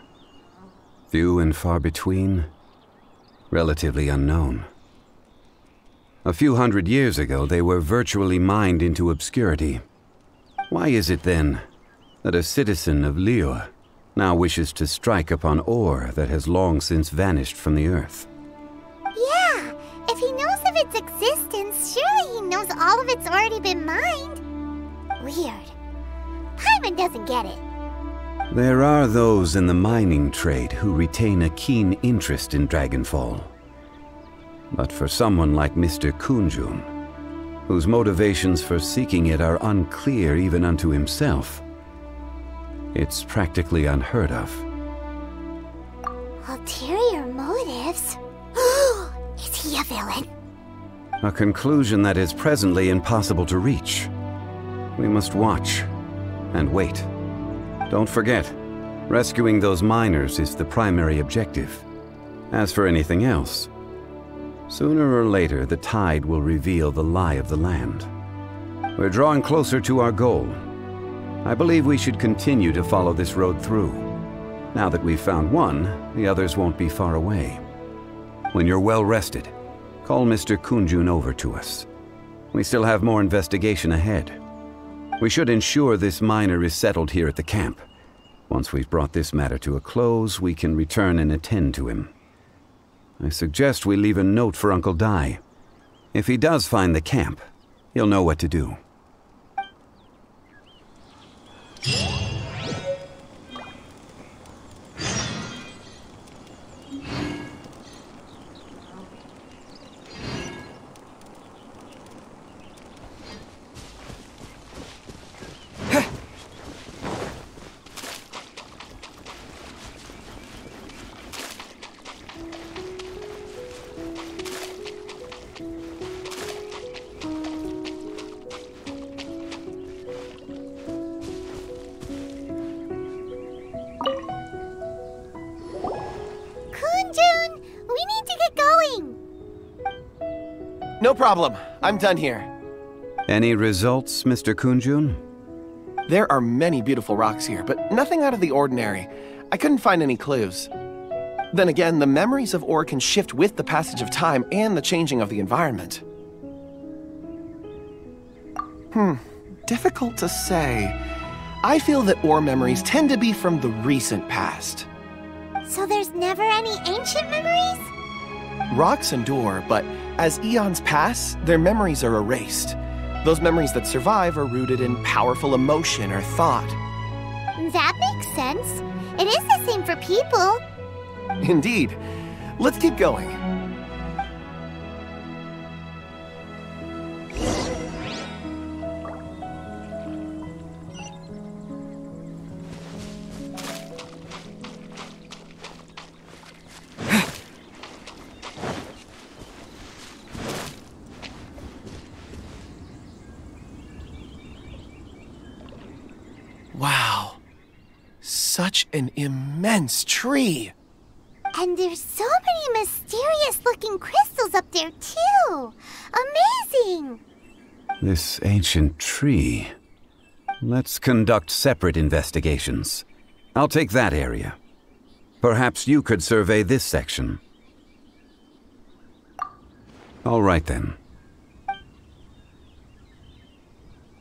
Few and far between, relatively unknown. A few hundred years ago, they were virtually mined into obscurity. Why is it then that a citizen of Liyue now wishes to strike upon ore that has long since vanished from the earth? Yeah, if he knows of its existence, surely he knows all of it's already been mined. Weird. Paimon doesn't get it. There are those in the mining trade who retain a keen interest in Dragonfall. But for someone like Mr. Kunjun, whose motivations for seeking it are unclear even unto himself, it's practically unheard of. Ulterior motives? Is he a villain? A conclusion that is presently impossible to reach. We must watch and wait. Don't forget, rescuing those miners is the primary objective. As for anything else, sooner or later the tide will reveal the lie of the land. We're drawing closer to our goal. I believe we should continue to follow this road through. Now that we've found one, the others won't be far away. When you're well rested, call Mr. Kunjun over to us. We still have more investigation ahead. We should ensure this miner is settled here at the camp. Once we've brought this matter to a close, we can return and attend to him. I suggest we leave a note for Uncle Dai. If he does find the camp, he'll know what to do. No problem. I'm done here. Any results, Mr. Kunjun? There are many beautiful rocks here, but nothing out of the ordinary. I couldn't find any clues. Then again, the memories of ore can shift with the passage of time and the changing of the environment. Difficult to say. I feel that ore memories tend to be from the recent past. So there's never any ancient memories? Rocks endure, but as eons pass, their memories are erased. Those memories that survive are rooted in powerful emotion or thought. That makes sense. It is the same for people. Indeed. Let's keep going. Wow. Such an immense tree. And there's so many mysterious-looking crystals up there, too. Amazing! This ancient tree. Let's conduct separate investigations. I'll take that area. Perhaps you could survey this section. All right, then.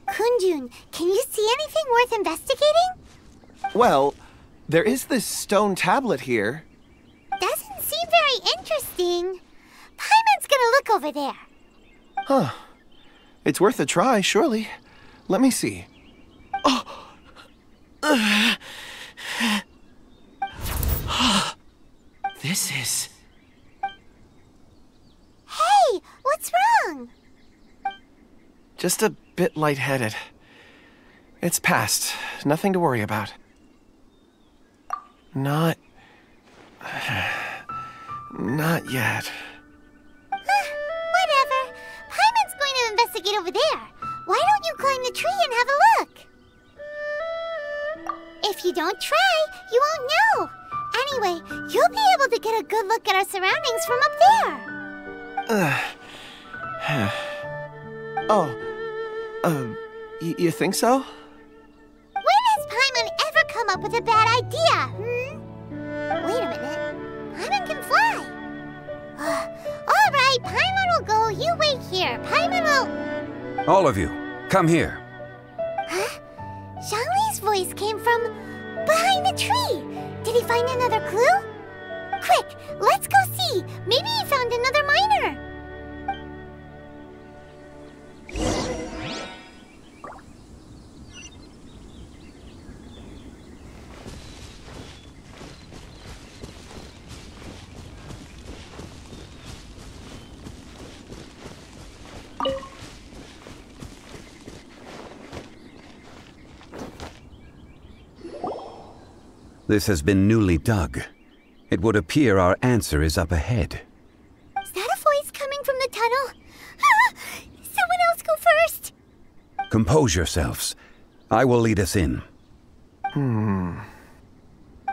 Kunjun, can you see anything worth investigating? Well, there is this stone tablet here. Doesn't seem very interesting. Paimon's gonna look over there. Huh. It's worth a try, surely. Let me see. Oh! This is... Hey, what's wrong? just a bit lightheaded. It's past. Nothing to worry about. Not yet. Whatever. Paimon's going to investigate over there. Why don't you climb the tree and have a look? If you don't try, you won't know. Anyway, you'll be able to get a good look at our surroundings from up there. You think so? When has Paimon ever come up with a bad idea, Wait a minute. Paimon can fly. All right, Paimon will go. You wait here. Paimon will... All of you, come here. Huh? Zhongli's voice came from behind the tree. Did he find another clue? Quick, let's go see. Maybe he found another miner. This has been newly dug. It would appear our answer is up ahead. Is that a voice coming from the tunnel? Someone else go first. Compose yourselves. I will lead us in.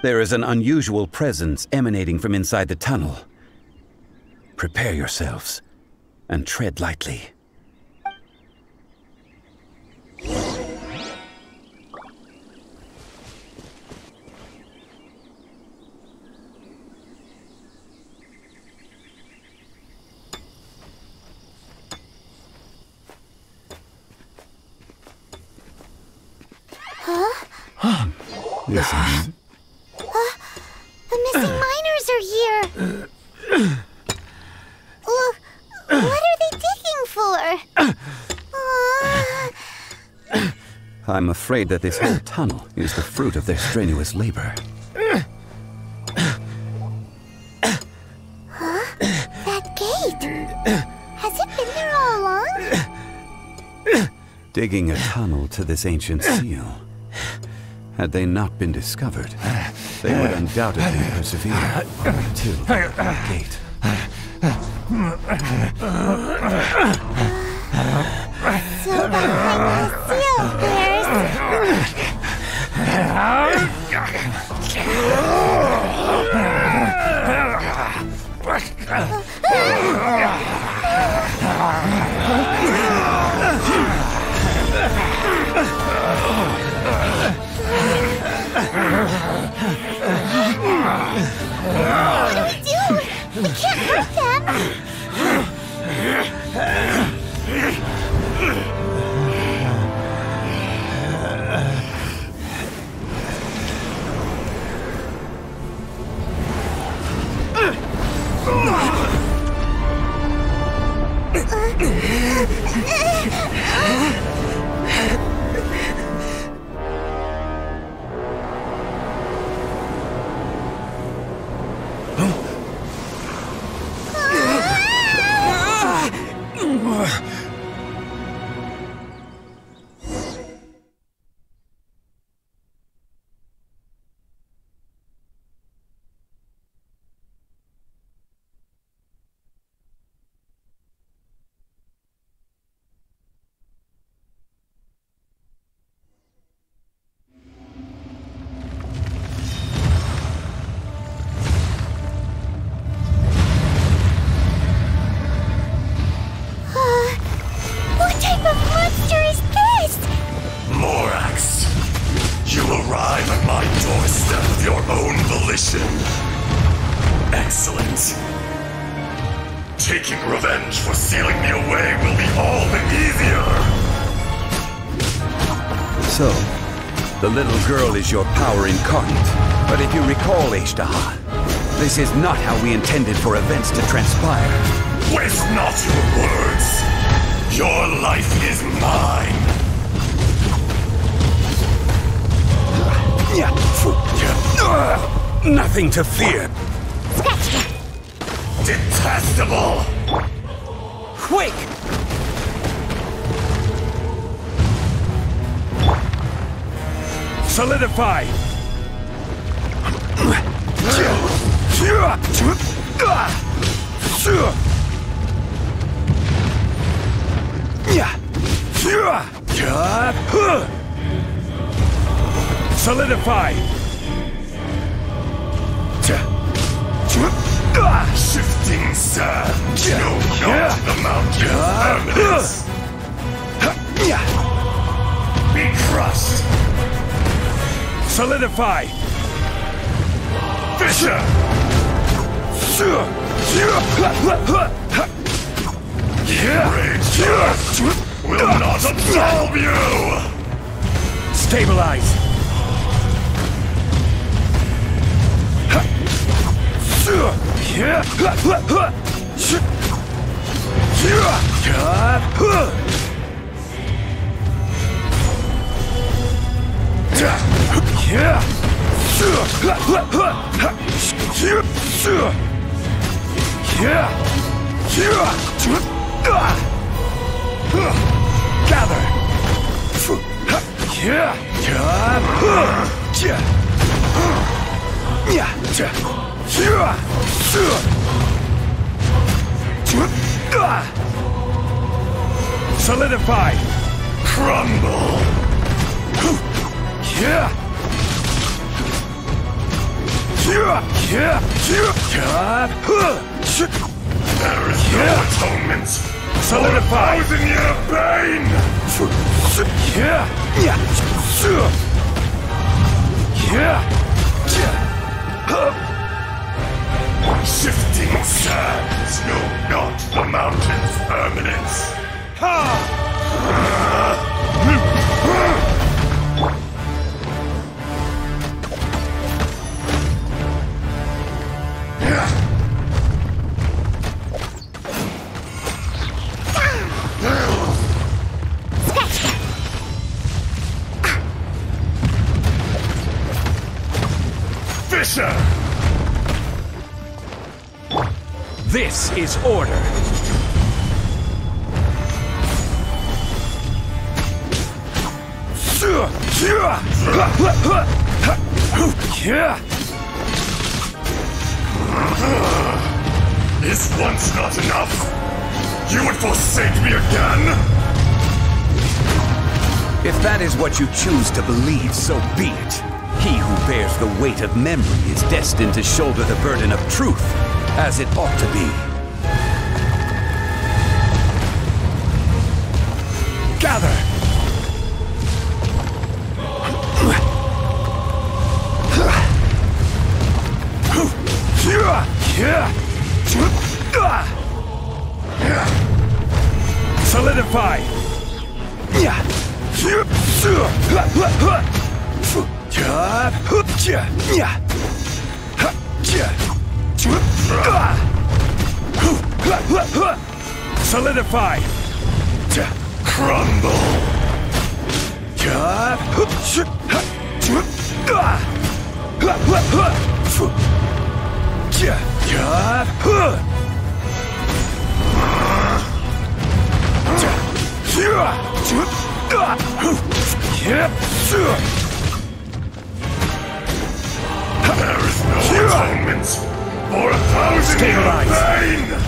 There is an unusual presence emanating from inside the tunnel. Prepare yourselves and tread lightly. This is... The missing miners are here. What are they digging for? I'm afraid that this whole tunnel is the fruit of their strenuous labor. That gate. Has it been there all along? Digging a tunnel to this ancient seal. Had they not been discovered, they would undoubtedly persevere until the gate. So behind the seal, What do we do? We can't hurt them. volition. Excellent. Taking revenge for sealing me away will be all the easier. So, the little girl is your power incarnate. But if you recall, Ishtaha, this is not how we intended for events to transpire. Waste not your words. Your life is mine. Nothing to fear. Detestable! Quick! Solidify! Solidify! Shifting sand, no, not the mountain's permanence. Be crushed. Solidify! Fisher! Rage will not absolve you! Stabilize! Gather! Solidify! Crumble! There is no atonement. Solidify! 1,000-year pain! Shifting sands know not the mountain's permanence. Fisher! This is order. Is once not enough? You would forsake me again? If that is what you choose to believe, so be it. He who bears the weight of memory is destined to shoulder the burden of truth, as it ought to be. Gather! Solidify! Solidify! Crumble! There is no atonement for 1,000-year pain!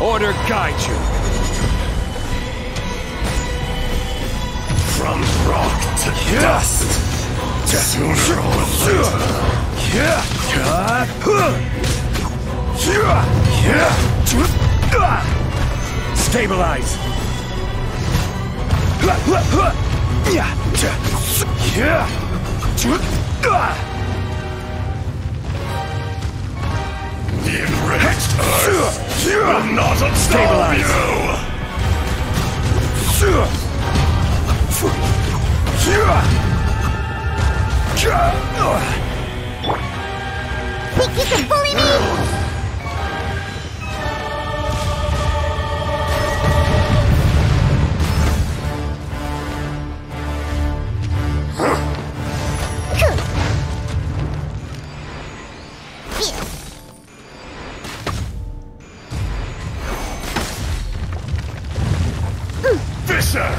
Order guide you. From rock to dust. Sooner or later. Stabilize. The enraged earth will not absolve you! Think you can bully me? Fisher!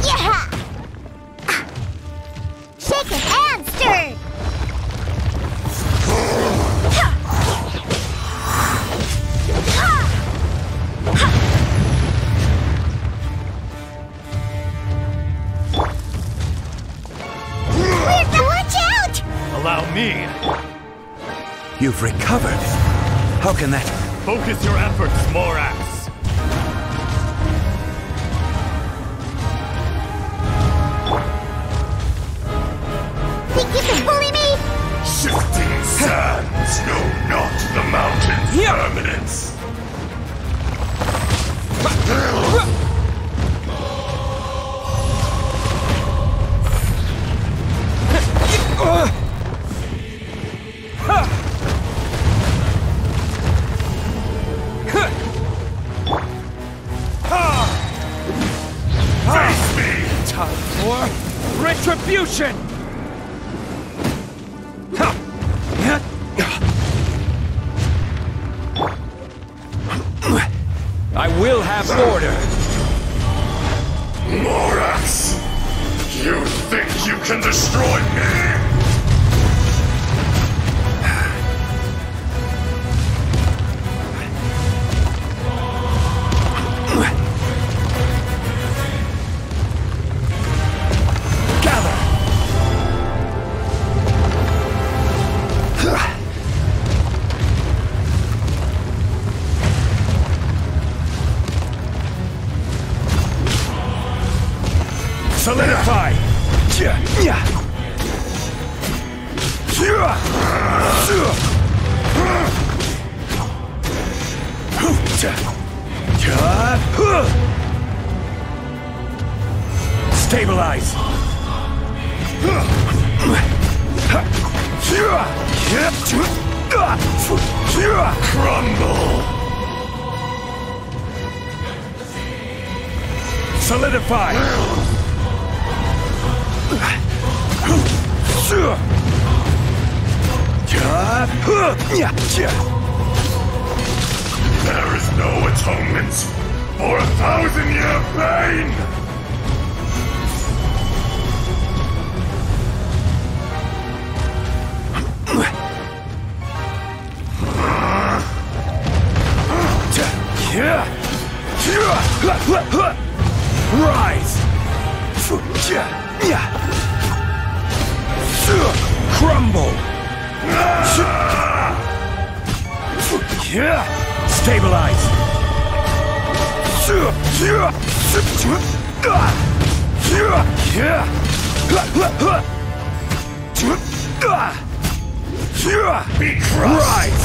Yeah! Shaken and stirred! Watch out! Allow me! You've recovered. How can that? Focus your efforts, Morax! Think you can bully me? Shifting sands know not the mountain's permanence. Face me! Time for retribution! I will have order. Morax! You think you can destroy me? Solidify! Stabilize! Crumble! Solidify! There is no atonement for 1,000-year pain! Rise! Crumble! Stabilize! Be crushed! Rise!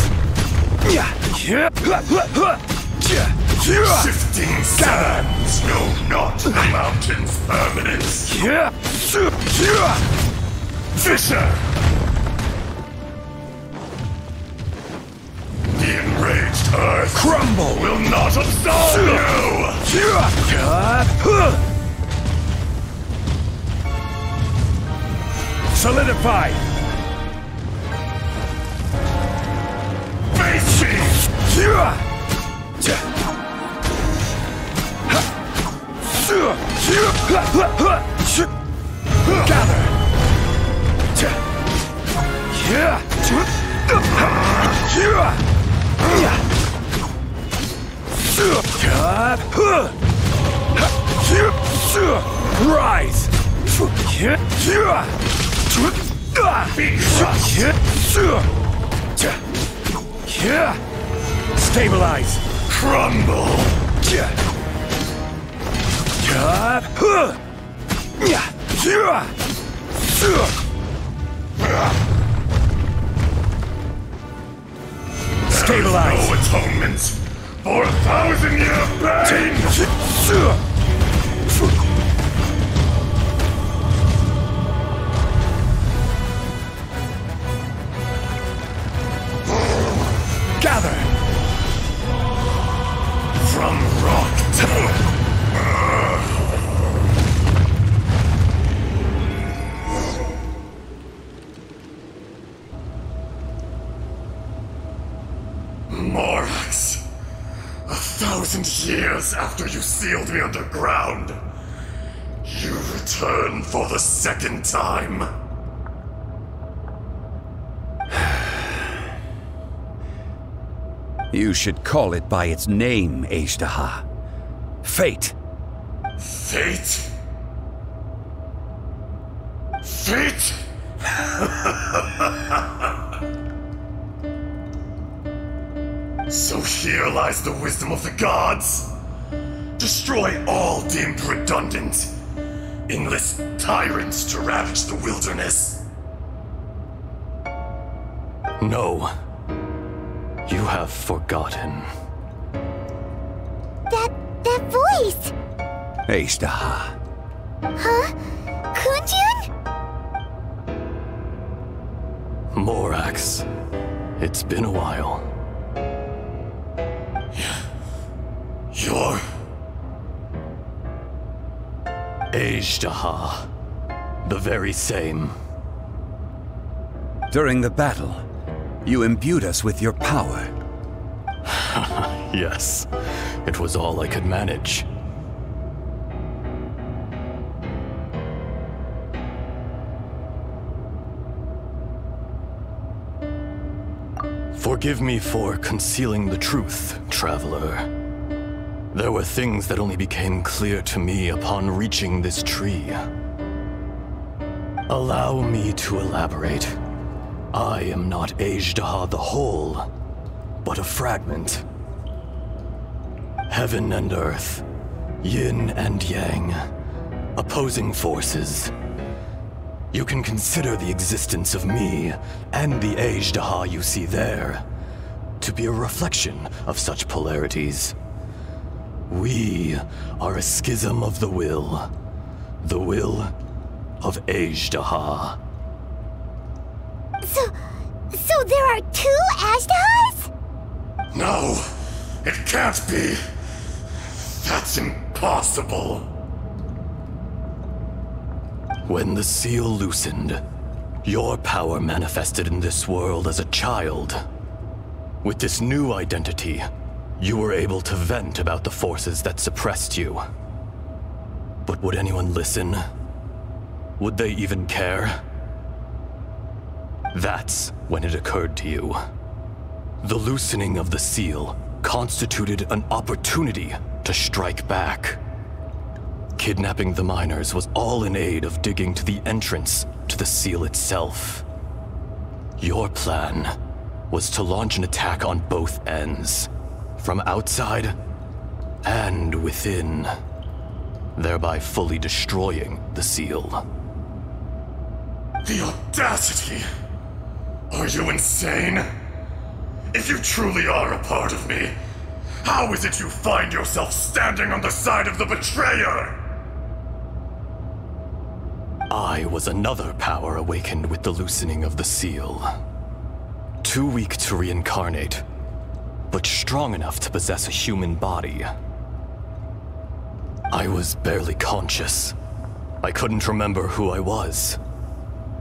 Shifting sands know not the mountain's permanence. Fisher! The enraged earth Crumble! will not absolve you! Solidify! Face me! Gather! Rise! Stabilize! Crumble! Stabilize! No atonement for 1,000-year pain! Gather! From rock to... Morax, 1,000 years after you sealed me underground, you return for the second time. You should call it by its name, Azhdaha. Fate. Fate? Fate? So here lies the wisdom of the gods. Destroy all deemed redundant. Enlist tyrants to ravage the wilderness. No. You have forgotten. That voice! Azhdaha. Huh? Kunjun? Morax. It's been a while. You're... Azhdaha. The very same. During the battle, you imbued us with your power. Yes. It was all I could manage. Forgive me for concealing the truth, traveler. There were things that only became clear to me upon reaching this tree. Allow me to elaborate. I am not Azhdaha the whole, but a fragment. Heaven and earth, yin and yang, opposing forces. You can consider the existence of me and the Azhdaha you see there to be a reflection of such polarities. We are a schism of the will of Azhdaha. So there are two Azhdahas? No, it can't be. That's impossible. When the seal loosened, your power manifested in this world as a child. With this new identity, you were able to vent about the forces that suppressed you. But would anyone listen? Would they even care? That's when it occurred to you. The loosening of the seal constituted an opportunity to strike back. Kidnapping the miners was all in aid of digging to the entrance to the seal itself. Your plan was to launch an attack on both ends, from outside and within, thereby fully destroying the seal. The audacity! Are you insane? If you truly are a part of me, how is it you find yourself standing on the side of the betrayer? I was another power awakened with the loosening of the seal. Too weak to reincarnate, but strong enough to possess a human body. I was barely conscious. I couldn't remember who I was.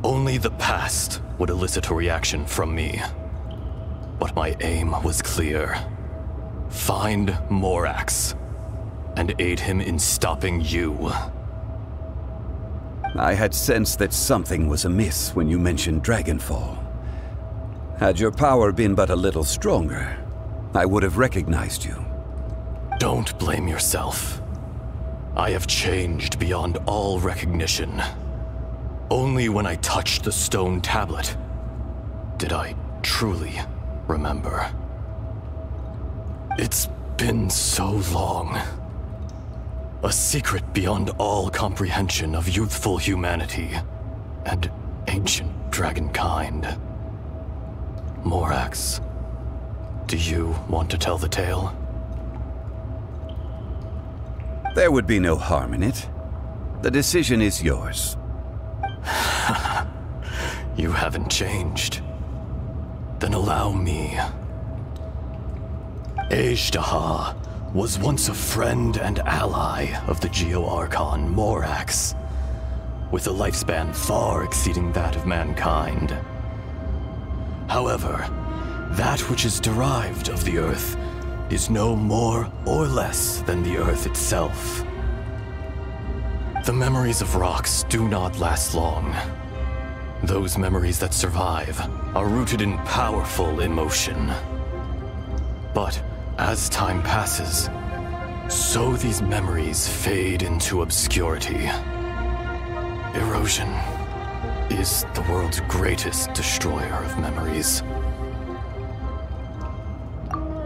Only the past would elicit a reaction from me. But my aim was clear. Find Morax, and aid him in stopping you. I had sensed that something was amiss when you mentioned Dragonfall. Had your power been but a little stronger, I would have recognized you. Don't blame yourself. I have changed beyond all recognition. Only when I touched the stone tablet did I truly remember. It's been so long. A secret beyond all comprehension of youthful humanity and ancient dragonkind. Morax, do you want to tell the tale? There would be no harm in it. The decision is yours. You haven't changed. Then allow me. Azhdaha was once a friend and ally of the Geo-Archon Morax, with a lifespan far exceeding that of mankind. However, that which is derived of the Earth is no more or less than the Earth itself. The memories of rocks do not last long. Those memories that survive are rooted in powerful emotion. But as time passes, so these memories fade into obscurity. Erosion is the world's greatest destroyer of memories.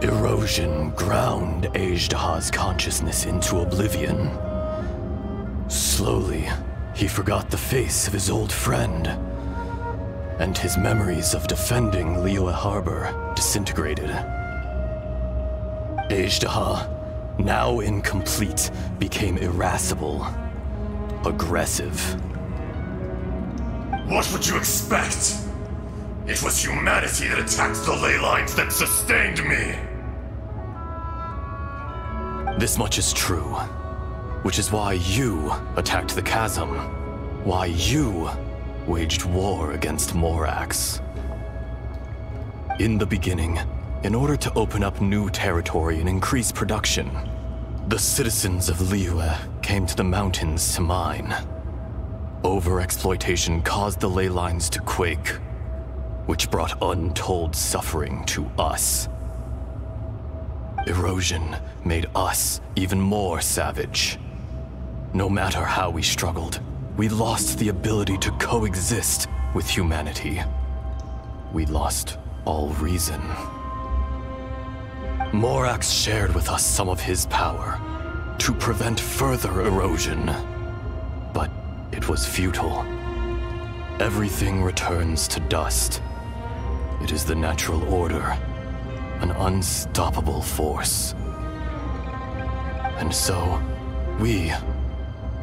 Erosion ground Azhdaha's consciousness into oblivion. Slowly, he forgot the face of his old friend, and his memories of defending Liyue Harbor disintegrated. Azhdaha, now incomplete, became irascible, aggressive. What would you expect? It was humanity that attacked the ley lines that sustained me. This much is true, which is why you attacked the chasm, why you waged war against Morax. In the beginning, in order to open up new territory and increase production, the citizens of Liyue came to the mountains to mine. Overexploitation caused the ley lines to quake, which brought untold suffering to us. Erosion made us even more savage. No matter how we struggled, we lost the ability to coexist with humanity. We lost all reason. Morax shared with us some of his power to prevent further erosion, but it was futile. Everything returns to dust. It is the natural order, an unstoppable force. And so, we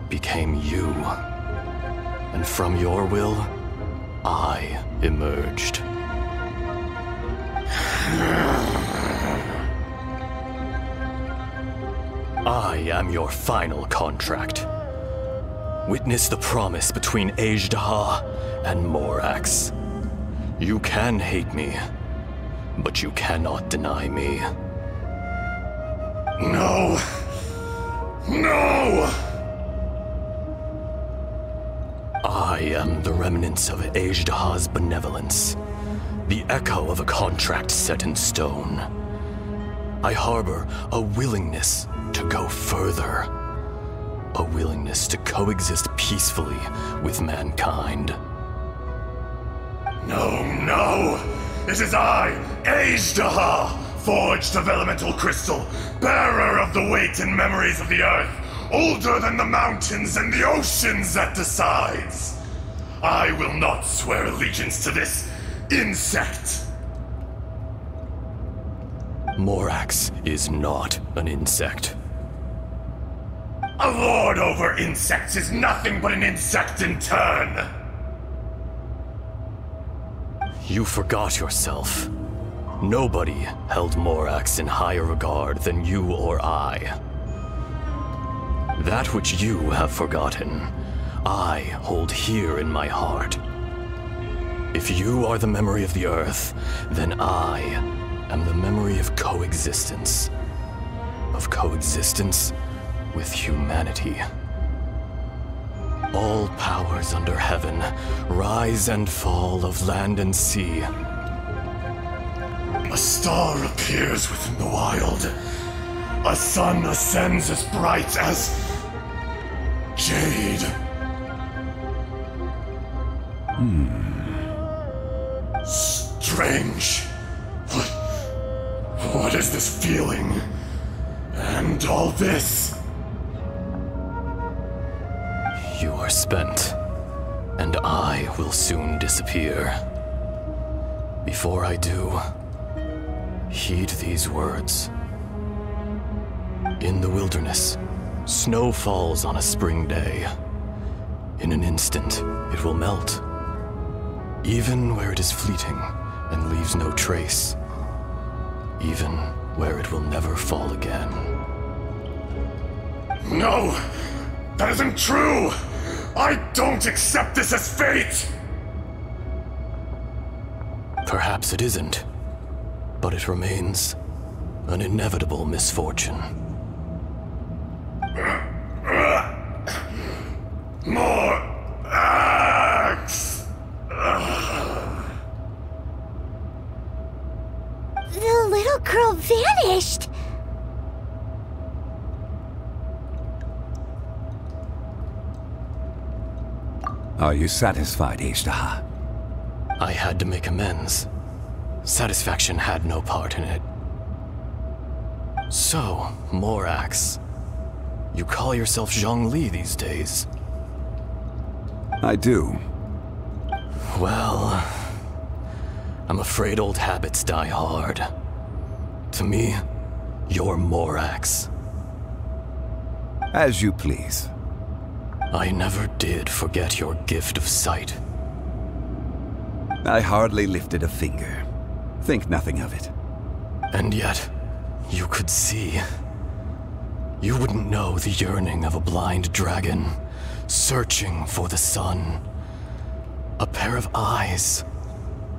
became you. And from your will, I emerged. I am your final contract. Witness the promise between Azhdaha and Morax. You can hate me, but you cannot deny me. No! No! I am the remnants of Azhdaha's benevolence, the echo of a contract set in stone. I harbor a willingness to go further, a willingness to coexist peacefully with mankind. No, no! It is I, Azhdaha, forged of elemental crystal, bearer of the weight and memories of the earth, older than the mountains and the oceans that decides. I will not swear allegiance to this insect. Morax is not an insect. A lord over insects is nothing but an insect in turn. You forgot yourself. Nobody held Morax in higher regard than you or I. That which you have forgotten, I hold here in my heart. If you are the memory of the Earth, then I am the memory of coexistence. Of coexistence with humanity. All powers under heaven, rise and fall of land and sea. A star appears within the wild. a sun ascends as bright as jade. Strange. What is this feeling? And all this? You are spent, and I will soon disappear. Before I do, heed these words. In the wilderness, snow falls on a spring day. In an instant, it will melt. Even where it is fleeting and leaves no trace. Even where it will never fall again. No! That isn't true! I don't accept this as fate! Perhaps it isn't, but it remains an inevitable misfortune. More axe! The little girl vanished! Are you satisfied, Ishtaha? I had to make amends. Satisfaction had no part in it. So, Morax, you call yourself Zhongli these days? I do. Well, I'm afraid old habits die hard. To me, you're Morax. As you please. I never did forget your gift of sight. I hardly lifted a finger. Think nothing of it. And yet, you could see. You wouldn't know the yearning of a blind dragon, searching for the sun. A pair of eyes,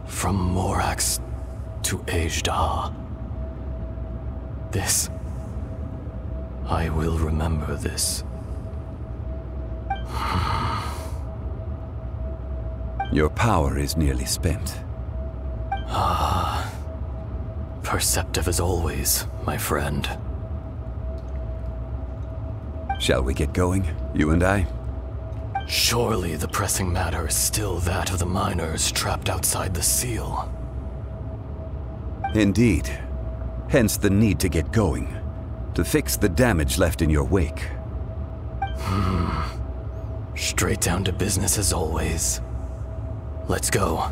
from Morax to Ejdah. This. I will remember this. Your power is nearly spent. Ah. Perceptive as always, my friend. Shall we get going, you and I? Surely the pressing matter is still that of the miners trapped outside the seal. Indeed. Hence the need to get going. To fix the damage left in your wake. Straight down to business as always. Let's go.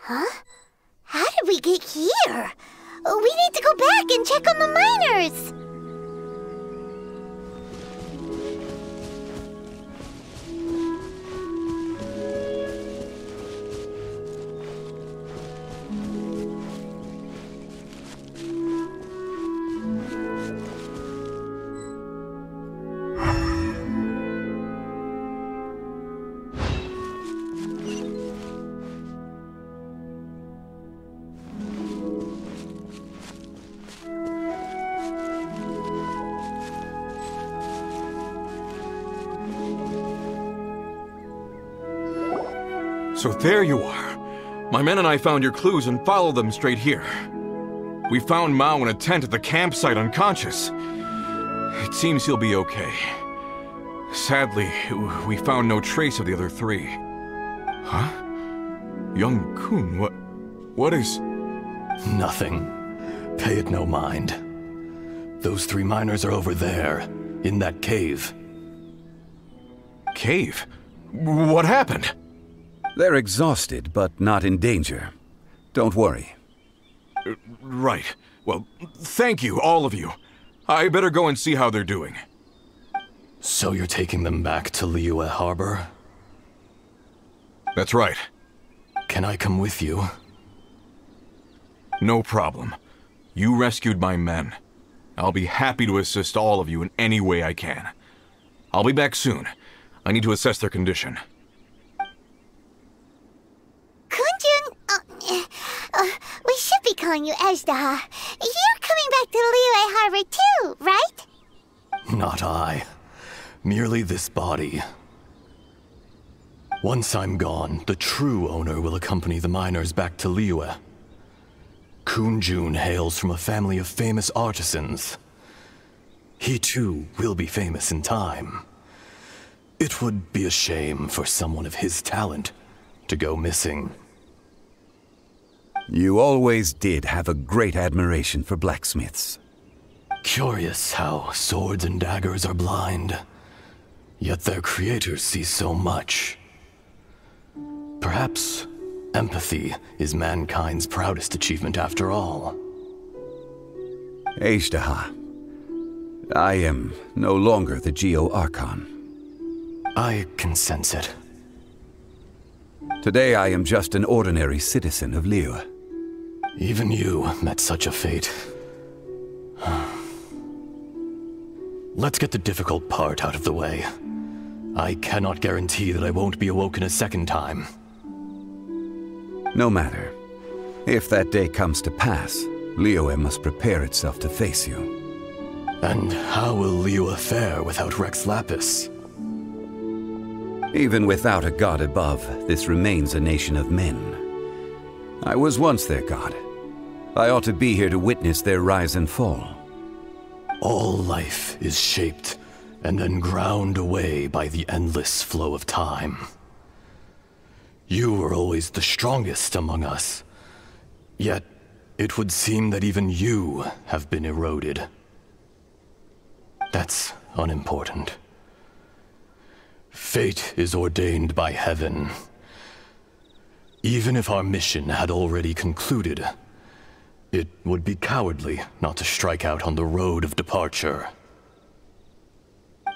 Huh? How did we get here? We need to go back and check on the miners! So there you are. My men and I found your clues and followed them straight here. We found Mao in a tent at the campsite unconscious. It seems he'll be okay. Sadly, we found no trace of the other three. Huh? Young Kun, what is... Nothing. Pay it no mind. Those three miners are over there, in that cave. Cave? What happened? They're exhausted, but not in danger. Don't worry. Right. Well, thank you, all of you. I better go and see how they're doing. So you're taking them back to Liyue Harbor? That's right. Can I come with you? No problem. You rescued my men. I'll be happy to assist all of you in any way I can. I'll be back soon. I need to assess their condition. Kunjun, we should be calling you Ezdaha. You're coming back to Liyue Harbor too, right? Not I. Merely this body. Once I'm gone, the true owner will accompany the miners back to Liyue. Kunjun hails from a family of famous artisans. He too will be famous in time. It would be a shame for someone of his talent to go missing. You always did have a great admiration for blacksmiths. Curious how swords and daggers are blind, yet their creators see so much. Perhaps empathy is mankind's proudest achievement after all. Ezdaha, I am no longer the Geo-Archon. I can sense it. Today I am just an ordinary citizen of Liyue. Even you met such a fate. Let's get the difficult part out of the way. I cannot guarantee that I won't be awoken a second time. No matter. If that day comes to pass, Liyue must prepare itself to face you. And how will Liyue fare without Rex Lapis? Even without a god above, this remains a nation of men. I was once their god. I ought to be here to witness their rise and fall. All life is shaped and then ground away by the endless flow of time. You were always the strongest among us. Yet, it would seem that even you have been eroded. That's unimportant. Fate is ordained by heaven. Even if our mission had already concluded, it would be cowardly not to strike out on the road of departure.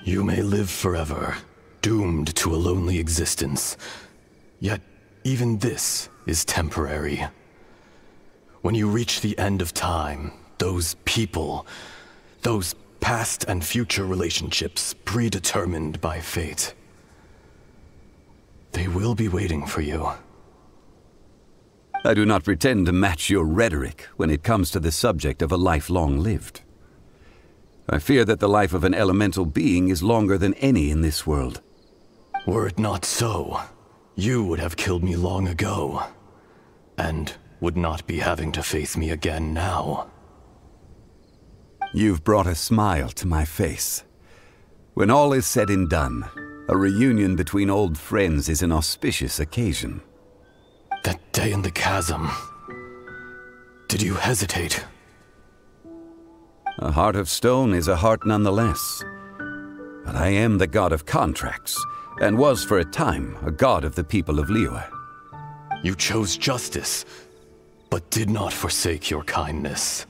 You may live forever, doomed to a lonely existence. Yet, even this is temporary. When you reach the end of time, those people, those past and future relationships predetermined by fate, they will be waiting for you. I do not pretend to match your rhetoric when it comes to the subject of a life long lived. I fear that the life of an elemental being is longer than any in this world. Were it not so, you would have killed me long ago, and would not be having to face me again now. You've brought a smile to my face. When all is said and done, a reunion between old friends is an auspicious occasion. That day in the chasm, did you hesitate? A heart of stone is a heart nonetheless. But I am the god of contracts, and was for a time a god of the people of Liyue. You chose justice, but did not forsake your kindness.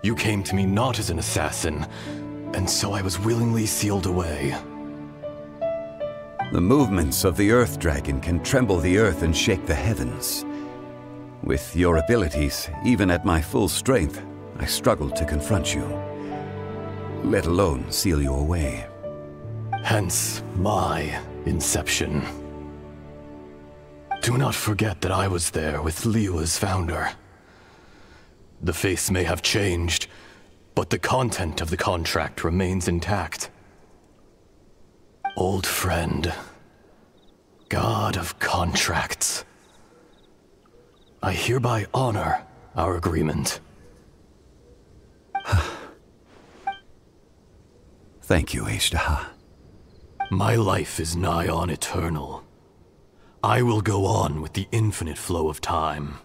You came to me not as an assassin, and so I was willingly sealed away. The movements of the Earth Dragon can tremble the earth and shake the heavens. With your abilities, even at my full strength, I struggled to confront you, let alone seal you away. Hence my inception. Do not forget that I was there with Liyue's founder. The face may have changed, but the content of the contract remains intact. Old friend, god of contracts, I hereby honor our agreement. Thank you, Ezdaha. My life is nigh on eternal. I will go on with the infinite flow of time.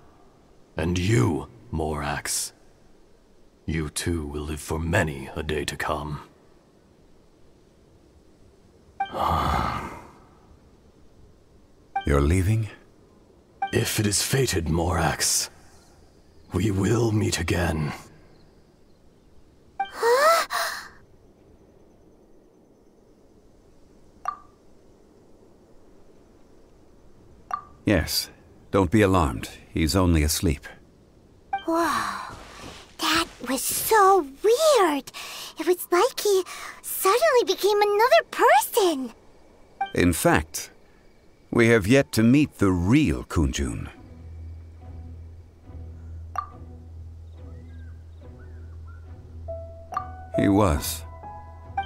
And you, Morax, you too will live for many a day to come. You're leaving? If it is fated, Morax, We will meet again. Yes, don't be alarmed. He's only asleep. Whoa, that was so weird. It was like he suddenly became another person. In fact, we have yet to meet the real Kunjun. He was.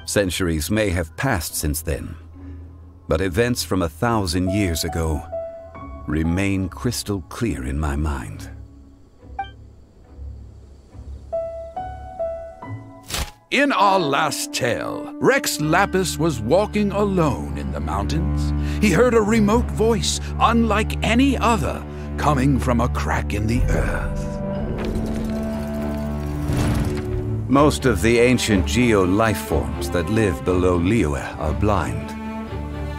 Centuries may have passed since then, but events from 1,000 years ago remain crystal clear in my mind. In our last tale, Rex Lapis was walking alone in the mountains. He heard a remote voice, unlike any other, coming from a crack in the earth. Most of the ancient geo-life forms that live below Liyue are blind,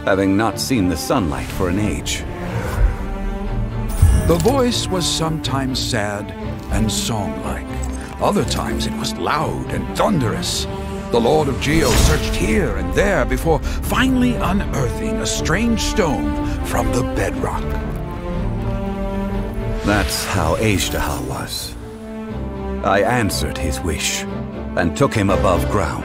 having not seen the sunlight for an age. The voice was sometimes sad and song-like. Other times it was loud and thunderous. The Lord of Geo searched here and there before finally unearthing a strange stone from the bedrock. That's how Azhdaha was. I answered his wish and took him above ground.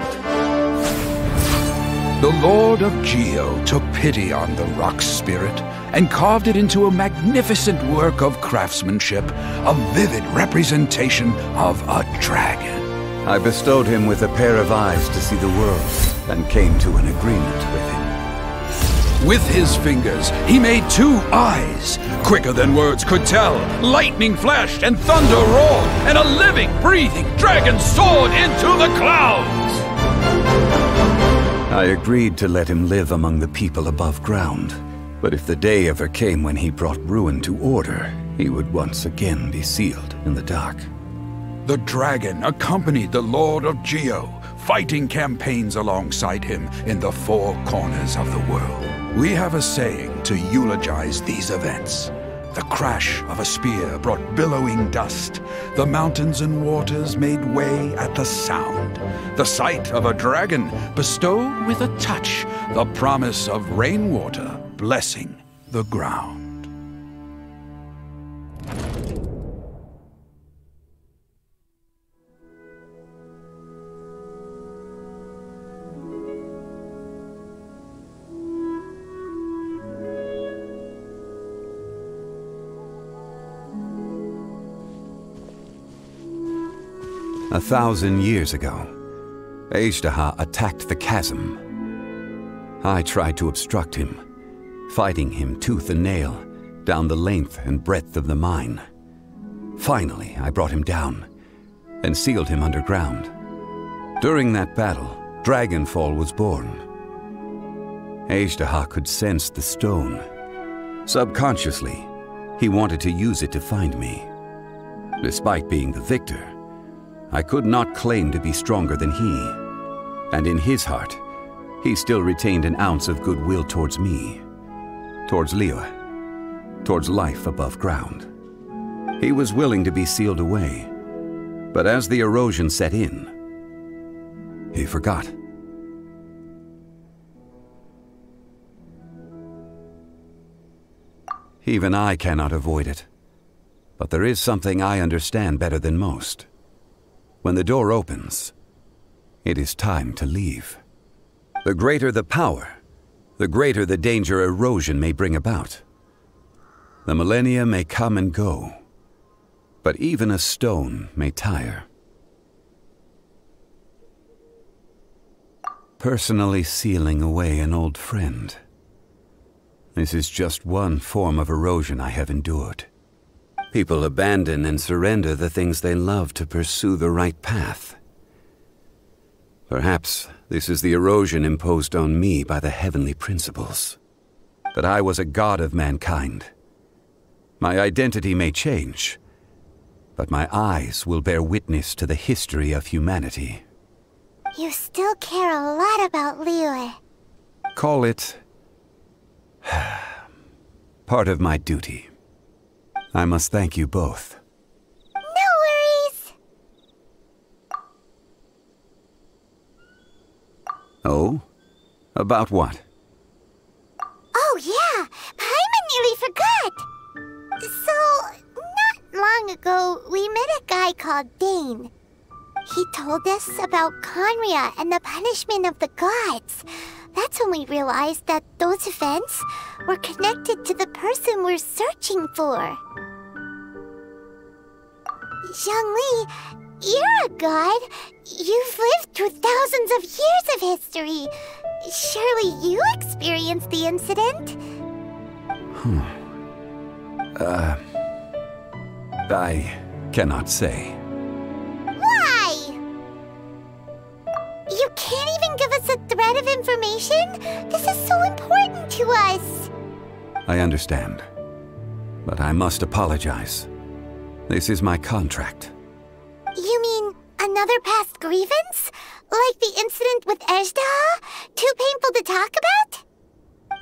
The Lord of Geo took pity on the rock spirit and carved it into a magnificent work of craftsmanship, a vivid representation of a dragon. I bestowed him with a pair of eyes to see the world and came to an agreement with him. With his fingers, he made 2 eyes, quicker than words could tell. Lightning flashed and thunder roared, and a living, breathing dragon soared into the clouds. I agreed to let him live among the people above ground. But if the day ever came when he brought ruin to order, he would once again be sealed in the dark. The dragon accompanied the Lord of Geo, fighting campaigns alongside him in the 4 corners of the world. We have a saying to eulogize these events. The crash of a spear brought billowing dust. The mountains and waters made way at the sound. The sight of a dragon bestowed with a touch the promise of rainwater blessing the ground. A 1,000 years ago, Azhdaha attacked the chasm. I tried to obstruct him, fighting him tooth and nail down the length and breadth of the mine. Finally, I brought him down and sealed him underground. During that battle, Dragonfall was born. Azhdaha could sense the stone. Subconsciously, he wanted to use it to find me. Despite being the victor, I could not claim to be stronger than he, and in his heart, he still retained an ounce of goodwill towards me, towards Liyue, towards life above ground. He was willing to be sealed away, but as the erosion set in, he forgot. Even I cannot avoid it, but there is something I understand better than most. When the door opens, it is time to leave. The greater the power, the greater the danger erosion may bring about. The millennia may come and go, but even a stone may tire. Personally sealing away an old friend. This is just one form of erosion I have endured. People abandon and surrender the things they love to pursue the right path. Perhaps this is the erosion imposed on me by the heavenly principles. But I was a god of mankind. My identity may change, but my eyes will bear witness to the history of humanity. You still care a lot about Liyue. Call it part of my duty. I must thank you both. No Oh? About what? Oh, yeah. Paimon nearly forgot. So, not long ago, we met a guy called Dane. He told us about Conria and the punishment of the gods. That's when we realized that those events were connected to the person we're searching for. Zhongli, you're a god. You've lived through thousands of years of history. Surely you experienced the incident? I cannot say. Why? You can't even give us a thread of information? This is so important to us. I understand. But I must apologize. This is my contract. You mean another past grievance? Like the incident with Ejda? Too painful to talk about?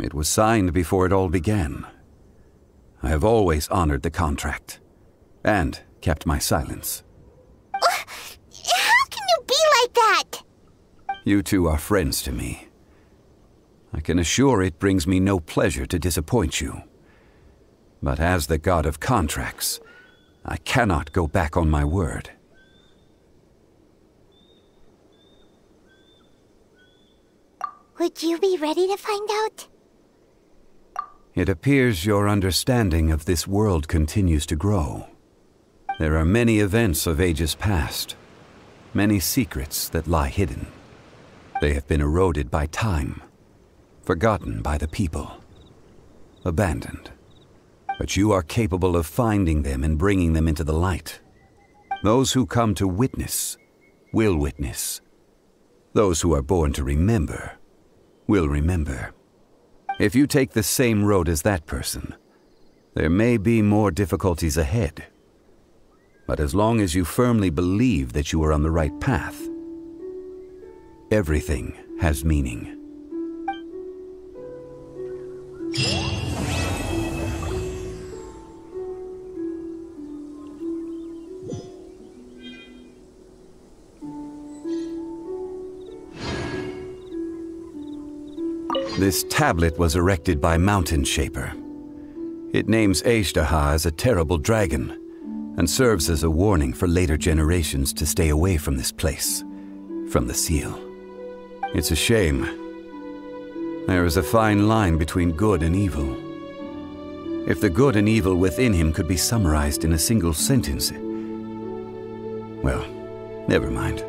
It was signed before it all began. I have always honored the contract. And kept my silence. How can you be like that? You two are friends to me. I can assure it brings me no pleasure to disappoint you. But as the god of contracts, I cannot go back on my word. Would you be ready to find out? It appears your understanding of this world continues to grow. There are many events of ages past, many secrets that lie hidden. They have been eroded by time, forgotten by the people, abandoned. But you are capable of finding them and bringing them into the light. Those who come to witness will witness. Those who are born to remember will remember. If you take the same road as that person, there may be more difficulties ahead. But as long as you firmly believe that you are on the right path, everything has meaning. This tablet was erected by Mountain Shaper. It names Ejdaha as a terrible dragon, and serves as a warning for later generations to stay away from this place, from the seal. It's a shame. There is a fine line between good and evil. If the good and evil within him could be summarized in a single sentence... Well, never mind.